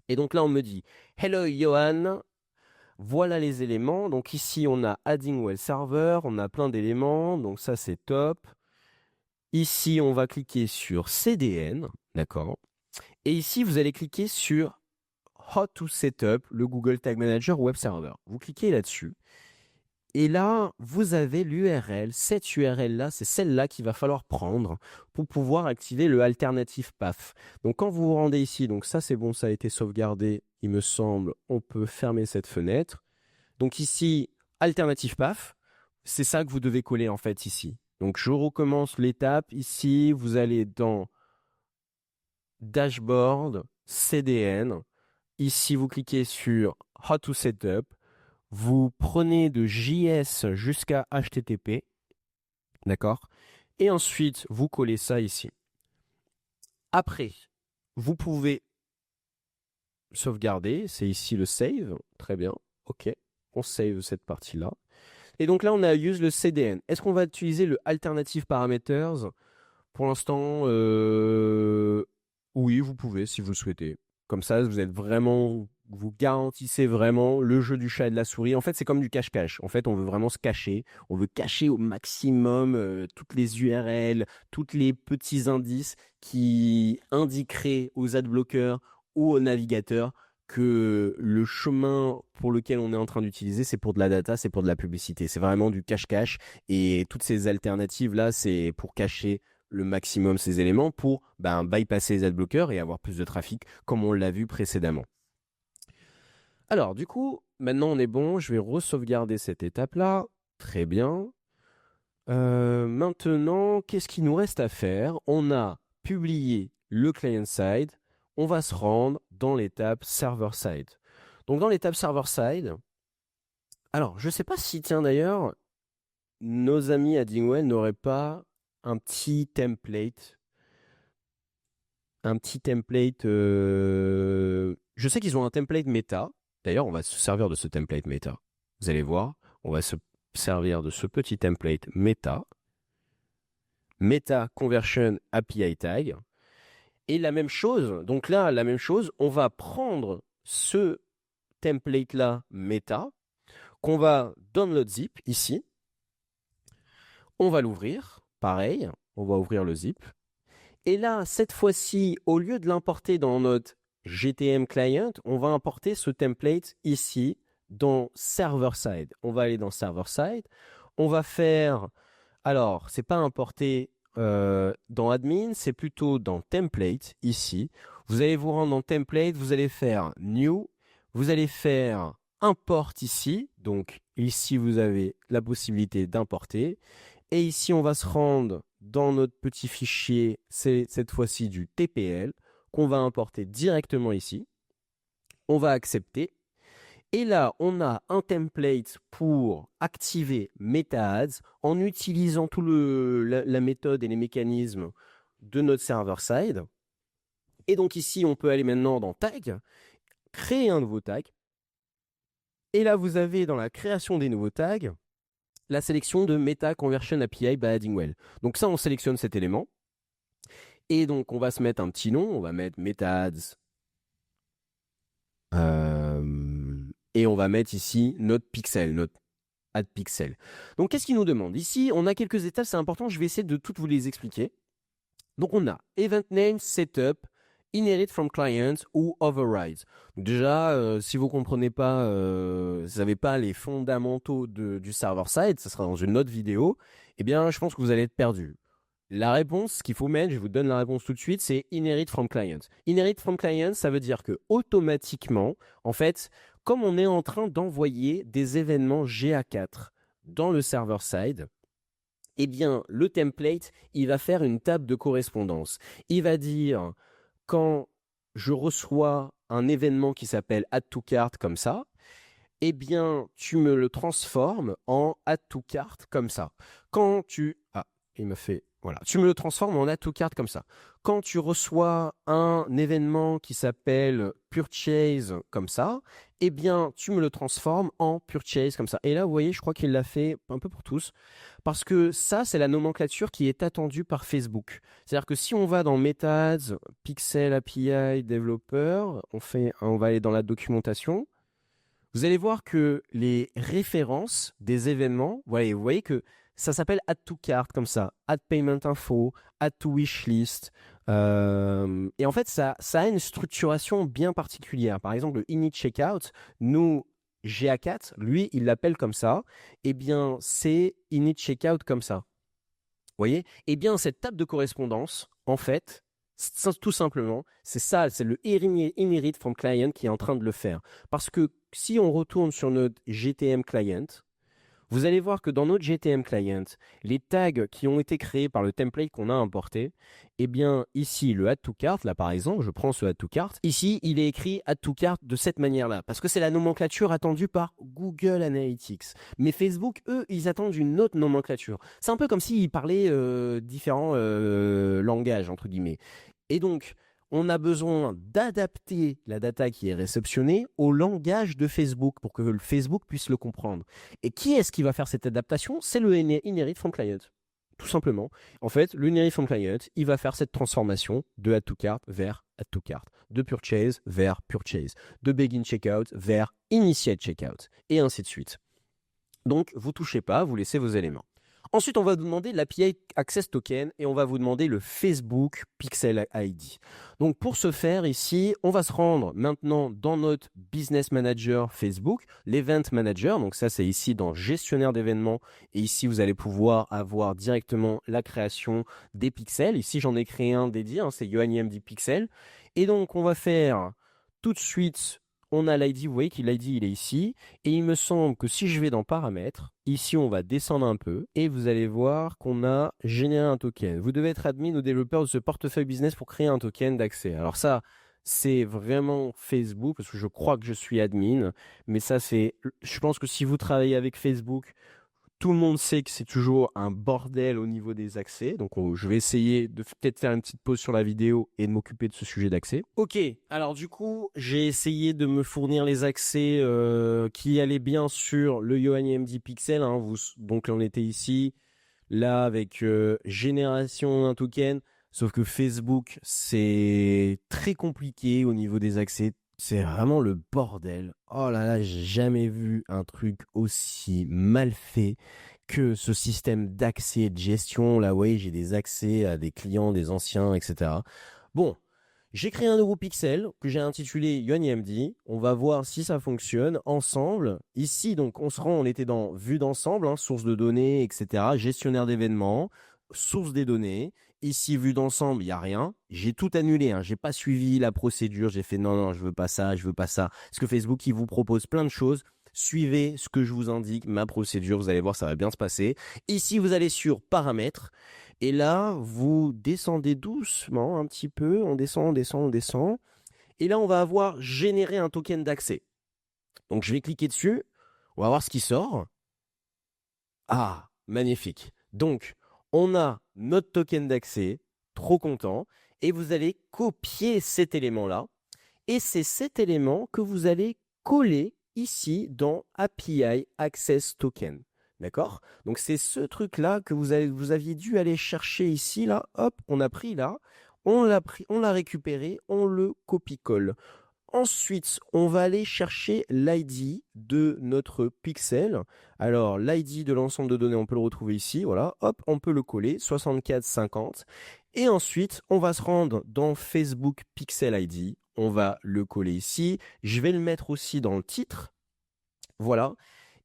Et donc là, on me dit « Hello, Johan ». Voilà les éléments. Donc ici, on a Addingwell Server, on a plein d'éléments. Donc ça, c'est top. Ici, on va cliquer sur CDN, d'accord. Et ici, vous allez cliquer sur How to Setup le Google Tag Manager Web Server. Vous cliquez là-dessus. Et là, vous avez l'URL. Cette URL-là, c'est celle-là qu'il va falloir prendre pour pouvoir activer le Alternative Path. Donc, quand vous vous rendez ici, donc ça, c'est bon, ça a été sauvegardé, il me semble. On peut fermer cette fenêtre. Donc ici, Alternative Path, c'est ça que vous devez coller en fait ici. Donc, je recommence l'étape. Ici, vous allez dans Dashboard, CDN. Ici, vous cliquez sur How to Setup. Vous prenez de JS jusqu'à HTTP, d'accord? Et ensuite, vous collez ça ici. Après, vous pouvez sauvegarder. C'est ici le save. Très bien. OK. On save cette partie-là. Et donc là, on a use le CDN. Est-ce qu'on va utiliser le Alternative Parameters? Pour l'instant, oui, vous pouvez si vous le souhaitez. Comme ça, vous garantissez vraiment le jeu du chat et de la souris. En fait, c'est comme du cache-cache. En fait, on veut vraiment se cacher. On veut cacher au maximum toutes les URL, tous les petits indices qui indiqueraient aux adblockers ou aux navigateurs que le chemin pour lequel on est en train d'utiliser, c'est pour de la data, c'est pour de la publicité. C'est vraiment du cache-cache. Et toutes ces alternatives-là, c'est pour cacher le maximum ces éléments pour bypasser les adblockers et avoir plus de trafic comme on l'a vu précédemment. Alors du coup, maintenant on est bon, je vais re-sauvegarder cette étape-là. Très bien. Maintenant, qu'est-ce qu'il nous reste à faire? On a publié le client-side, on va se rendre dans l'étape server-side. Donc dans l'étape server-side, alors je ne sais pas si, tiens d'ailleurs, nos amis à Addingwell n'auraient pas un petit template. Je sais qu'ils ont un template méta. D'ailleurs, on va se servir de ce template méta. Vous allez voir, on va se servir de ce petit template méta. Meta Conversion API Tag. Et la même chose, donc là, on va prendre ce template-là méta, qu'on va download zip ici. On va l'ouvrir, pareil, on va ouvrir le zip. Et là, cette fois-ci, au lieu de l'importer dans notre GTM client, on va importer ce template ici dans server-side. On va aller dans server-side. On va faire, alors, c'est pas importé dans admin, c'est plutôt dans template ici. Vous allez vous rendre dans template, vous allez faire new, vous allez faire import ici. Donc ici, vous avez la possibilité d'importer. Et ici, on va se rendre dans notre petit fichier, c'est cette fois-ci du TPL, qu'on va importer directement ici. On va accepter. Et là, on a un template pour activer MetaAds en utilisant tout la méthode et les mécanismes de notre server-side. Et donc ici, on peut aller maintenant dans Tag, créer un nouveau tag. Et là, vous avez dans la création des nouveaux tags, la sélection de Meta Conversion API by Addingwell. Donc ça, on sélectionne cet élément. Et donc, on va se mettre un petit nom. On va mettre MetaAds. Et on va mettre ici notre pixel, notre add pixel. Donc, qu'est-ce qu'il nous demande? Ici, on a quelques étapes, c'est important. Je vais essayer de toutes vous les expliquer. Donc, on a Event Name, Setup, Inherit from Client ou Override. Déjà, si vous ne comprenez pas, vous n'avez pas les fondamentaux du server-side, ça sera dans une autre vidéo, eh bien, je pense que vous allez être perdu. La réponse qu'il faut mettre, je vous donne la réponse tout de suite, c'est Inherit from Client. Inherit from Client, ça veut dire que automatiquement, en fait, comme on est en train d'envoyer des événements GA4 dans le server-side, eh bien, le template, il va faire une table de correspondance. Il va dire, quand je reçois un événement qui s'appelle Add to Cart comme ça, eh bien, tu me le transformes en add to cart comme ça. Quand tu... Ah, il me fait... Voilà, tu me le transformes en add to cart comme ça. Quand tu reçois un événement qui s'appelle purchase comme ça, eh bien, tu me le transformes en purchase comme ça. Et là, vous voyez, je crois qu'il l'a fait un peu pour tous. Parce que ça, c'est la nomenclature qui est attendue par Facebook. C'est-à-dire que si on va dans Meta Pixel API Developer, on va aller dans la documentation. Vous allez voir que les références des événements, vous voyez que ça s'appelle Add to Cart comme ça, Add Payment Info, Add to Wishlist. Et en fait, ça a une structuration bien particulière. Par exemple, le Init Checkout, nous, GA4, lui, il l'appelle comme ça. Eh bien, c'est Init Checkout comme ça. Vous voyez? Eh bien, cette table de correspondance, en fait, tout simplement, c'est ça, c'est le inherit from client qui est en train de le faire. Parce que si on retourne sur notre GTM client, vous allez voir que dans notre GTM client, les tags qui ont été créés par le template qu'on a importé, eh bien ici, le add to cart, là par exemple, je prends ce add to cart, ici il est écrit add to cart de cette manière-là, parce que c'est la nomenclature attendue par Google Analytics. Mais Facebook, eux, ils attendent une autre nomenclature. C'est un peu comme s'ils parlaient différents langages, entre guillemets. Et donc, on a besoin d'adapter la data qui est réceptionnée au langage de Facebook pour que le Facebook puisse le comprendre. Et qui est-ce qui va faire cette adaptation? C'est le inherit from client. Tout simplement. En fait, le inherit from client, il va faire cette transformation de add to cart vers add to cart, de purchase vers purchase, de begin checkout vers initiate checkout, et ainsi de suite. Donc, vous ne touchez pas, vous laissez vos éléments. Ensuite, on va vous demander l'API Access Token et on va vous demander le Facebook Pixel ID. Donc, pour ce faire, ici, on va se rendre maintenant dans notre Business Manager Facebook, l'Event Manager. Donc, ça, c'est ici dans Gestionnaire d'événements. Et ici, vous allez pouvoir avoir directement la création des pixels. Ici, j'en ai créé un dédié, c'est YoanniMD Pixel. Et donc, on va faire tout de suite... On a l'ID, vous voyez que l'ID il est ici, et il me semble que si je vais dans paramètres, ici on va descendre un peu, et vous allez voir qu'on a généré un token. Vous devez être admin ou développeur de ce portefeuille business pour créer un token d'accès. Alors ça, c'est vraiment Facebook, parce que je crois que je suis admin, mais ça c'est, je pense que si vous travaillez avec Facebook, tout le monde sait que c'est toujours un bordel au niveau des accès. Donc, je vais essayer de peut-être faire une petite pause sur la vidéo et de m'occuper de ce sujet d'accès. Ok, alors du coup, j'ai essayé de me fournir les accès qui allaient bien sur le YoanniMD Pixel. Donc, on était ici, là, avec génération d'un token. Sauf que Facebook, c'est très compliqué au niveau des accès. C'est vraiment le bordel. Oh là là, j'ai jamais vu un truc aussi mal fait que ce système d'accès et de gestion. Là, oui, j'ai des accès à des clients, des anciens, etc. Bon, j'ai créé un nouveau pixel que j'ai intitulé YoanniMD. On va voir si ça fonctionne ensemble. Ici, donc, on était dans vue d'ensemble, source de données, etc. Gestionnaire d'événements, source des données. Ici, vue d'ensemble, il n'y a rien. J'ai tout annulé. J'ai pas suivi la procédure. J'ai fait non, je veux pas ça, je veux pas ça. Parce que Facebook, il vous propose plein de choses. Suivez ce que je vous indique, ma procédure. Vous allez voir, ça va bien se passer. Ici, vous allez sur paramètres. Et là, vous descendez doucement un petit peu. On descend, on descend, on descend. Et là, on va avoir généré un token d'accès. Donc, je vais cliquer dessus. On va voir ce qui sort. Ah, magnifique. Donc, on a notre token d'accès, trop content, et vous allez copier cet élément-là, et c'est cet élément que vous allez coller ici dans API Access Token. D'accord? Donc c'est ce truc-là que vous aviez dû aller chercher ici, là, hop, on a pris là, on l'a récupéré, on le copie-colle. Ensuite, on va aller chercher l'ID de notre pixel. Alors, l'ID de l'ensemble de données, on peut le retrouver ici. Voilà, hop, on peut le coller, 6450. Et ensuite, on va se rendre dans Facebook Pixel ID. On va le coller ici. Je vais le mettre aussi dans le titre. Voilà.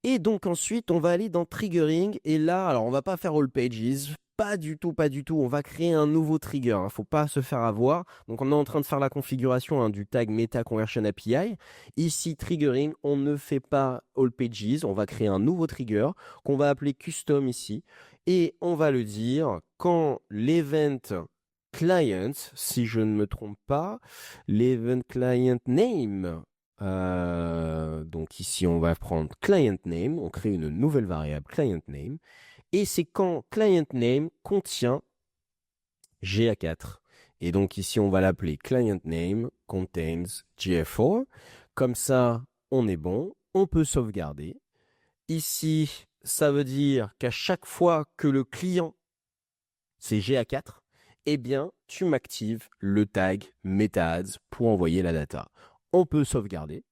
Et donc ensuite, on va aller dans Triggering. Et là, alors on va pas faire All Pages. Pas du tout, pas du tout. On va créer un nouveau trigger. Faut pas se faire avoir. Donc, on est en train de faire la configuration du tag Meta Conversion API. Ici, Triggering, on ne fait pas All Pages. On va créer un nouveau trigger qu'on va appeler Custom ici. Et on va le dire quand l'Event Client, si je ne me trompe pas, l'Event Client Name, Donc ici, on va prendre client name. On crée une nouvelle variable client name. Et c'est quand client name contient GA4. Et donc ici, on va l'appeler client name contains GA4. Comme ça, on est bon. On peut sauvegarder. Ici, ça veut dire qu'à chaque fois que le client, c'est GA4, eh bien, tu m'actives le tag MetaAds pour envoyer la data. On peut sauvegarder.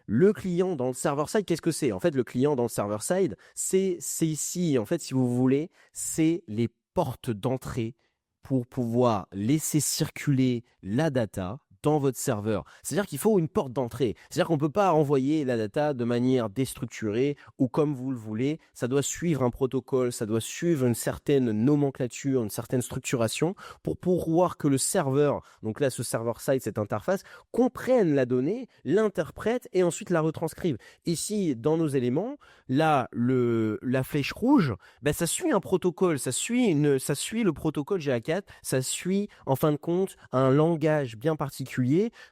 Le client dans le server-side, qu'est-ce que c'est? En fait, le client dans le server-side, c'est ici, en fait, si vous voulez, c'est les portes d'entrée pour pouvoir laisser circuler la data dans votre serveur. C'est-à-dire qu'il faut une porte d'entrée. C'est-à-dire qu'on ne peut pas envoyer la data de manière déstructurée ou comme vous le voulez. Ça doit suivre un protocole, ça doit suivre une certaine nomenclature, une certaine structuration pour pouvoir que le serveur, donc là ce server-side, cette interface, comprenne la donnée, l'interprète et ensuite la retranscrive. Ici, dans nos éléments, là, la flèche rouge, ben, ça suit un protocole, ça suit le protocole GA4, ça suit en fin de compte un langage bien particulier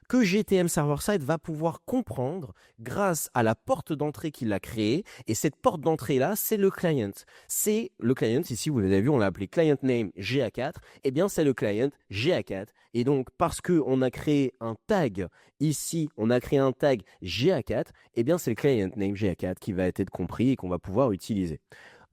que GTM Server-Side va pouvoir comprendre grâce à la porte d'entrée qu'il a créée. Et cette porte d'entrée-là, c'est le client. C'est le client, ici vous avez vu, on l'a appelé client name GA4. Eh bien, c'est le client GA4. Et donc, parce qu'on a créé un tag, ici, on a créé un tag GA4, eh bien, c'est le client name GA4 qui va être compris et qu'on va pouvoir utiliser.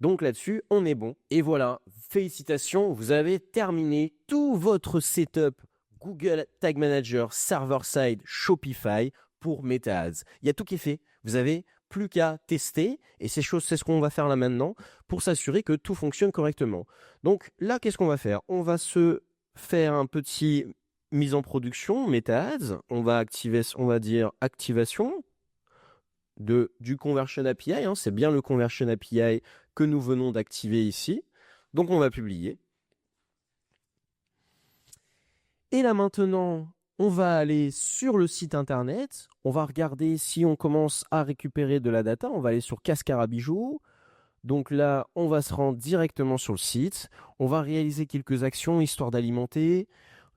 Donc là-dessus, on est bon. Et voilà, félicitations, vous avez terminé tout votre setup Google Tag Manager, Server-Side, Shopify pour MetaAds. Il y a tout qui est fait. Vous avez plus qu'à tester et c'est ce qu'on va faire là maintenant pour s'assurer que tout fonctionne correctement. Donc là, qu'est-ce qu'on va faire? On va se faire un petit mise en production MetaAds. On va activer, on va dire activation du Conversion API. Hein. C'est bien le Conversion API que nous venons d'activer ici. Donc on va publier. Et là maintenant, on va aller sur le site internet. On va regarder si on commence à récupérer de la data. On va aller sur Cascara Bijou. Donc là, on va se rendre directement sur le site. On va réaliser quelques actions histoire d'alimenter.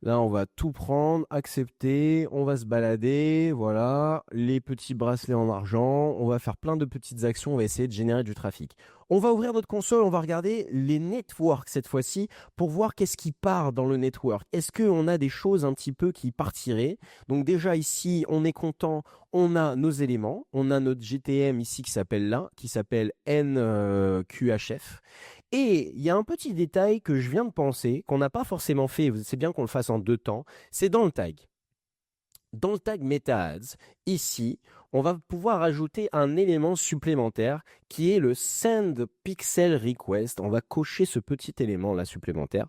Là, on va tout prendre, accepter, on va se balader, voilà, les petits bracelets en argent, on va faire plein de petites actions, on va essayer de générer du trafic. On va ouvrir notre console, on va regarder les networks cette fois-ci pour voir qu'est-ce qui part dans le network. Est-ce qu'on a des choses un petit peu qui partiraient? Donc déjà ici, on est content, on a nos éléments, on a notre GTM ici qui s'appelle NQHF. Et il y a un petit détail que je viens de penser, qu'on n'a pas forcément fait, c'est bien qu'on le fasse en deux temps, c'est dans le tag. Dans le tag MetaAds, ici, on va pouvoir ajouter un élément supplémentaire qui est le Send Pixel Request. On va cocher ce petit élément là supplémentaire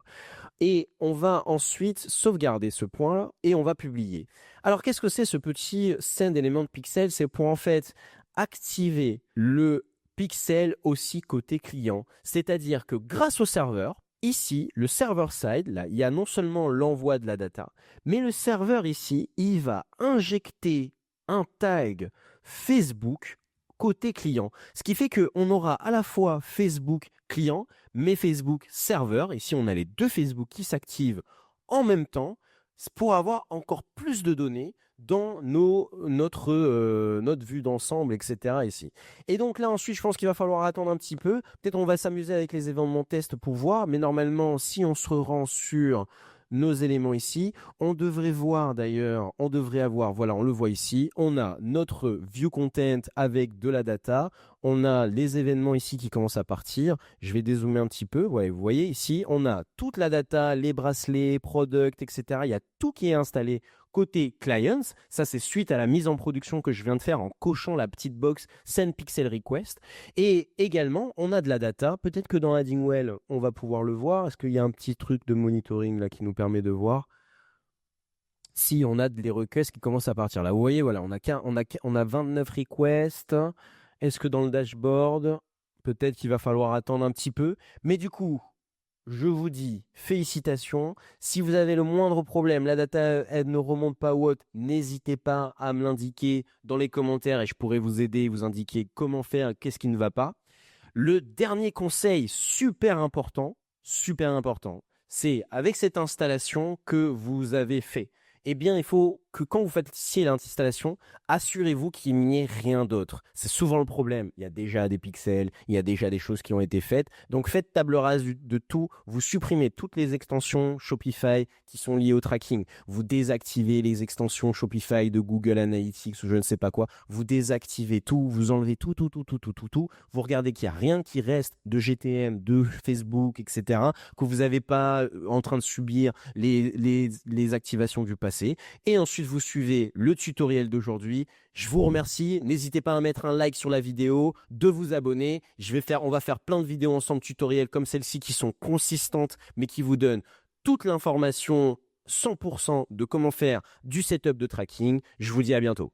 et on va ensuite sauvegarder ce point et on va publier. Alors qu'est-ce que c'est ce petit Send Element Pixel? C'est pour en fait activer le pixel aussi côté client. C'est-à-dire que grâce au serveur, ici, le server-side, là, il y a non seulement l'envoi de la data, mais le serveur ici, il va injecter un tag Facebook côté client. Ce qui fait qu'on aura à la fois Facebook client, mais Facebook serveur. Ici, on a les deux Facebook qui s'activent en même temps pour avoir encore plus de données dans notre vue d'ensemble, etc. ici. Et donc là, ensuite, je pense qu'il va falloir attendre un petit peu. Peut-être on va s'amuser avec les événements test pour voir, mais normalement, si on se rend sur nos éléments ici, on devrait voir d'ailleurs, on devrait avoir, voilà, on le voit ici, on a notre view content avec de la data, on a les événements ici qui commencent à partir, je vais dézoomer un petit peu, ouais, vous voyez ici, on a toute la data, les bracelets, products, etc. Il y a tout qui est installé côté clients, ça c'est suite à la mise en production que je viens de faire en cochant la petite box Send Pixel Request. Et également, on a de la data. Peut-être que dans Addingwell, on va pouvoir le voir. Est-ce qu'il y a un petit truc de monitoring là qui nous permet de voir si on a des requests qui commencent à partir là? Vous voyez, voilà, on a 29 requests. Est-ce que dans le dashboard, peut-être qu'il va falloir attendre un petit peu. Mais du coup, je vous dis félicitations. Si vous avez le moindre problème, la data elle ne remonte pas ou autre, n'hésitez pas à me l'indiquer dans les commentaires et je pourrai vous aider, vous indiquer comment faire, qu'est-ce qui ne va pas. Le dernier conseil super important, c'est avec cette installation que vous avez fait. Eh bien, il faut que quand vous fassiez l'installation, assurez-vous qu'il n'y ait rien d'autre. C'est souvent le problème. Il y a déjà des pixels, il y a déjà des choses qui ont été faites. Donc faites table rase de tout. Vous supprimez toutes les extensions Shopify qui sont liées au tracking. Vous désactivez les extensions Shopify de Google Analytics ou je ne sais pas quoi. Vous désactivez tout, vous enlevez tout. Vous regardez qu'il n'y a rien qui reste de GTM, de Facebook, etc. Que vous n'avez pas en train de subir les activations du passé. Et ensuite, vous suivez le tutoriel d'aujourd'hui. Je vous remercie. N'hésitez pas à mettre un like sur la vidéo, de vous abonner. On va faire plein de vidéos ensemble tutoriels comme celle-ci qui sont consistantes, mais qui vous donnent toute l'information 100% de comment faire du setup de tracking. Je vous dis à bientôt.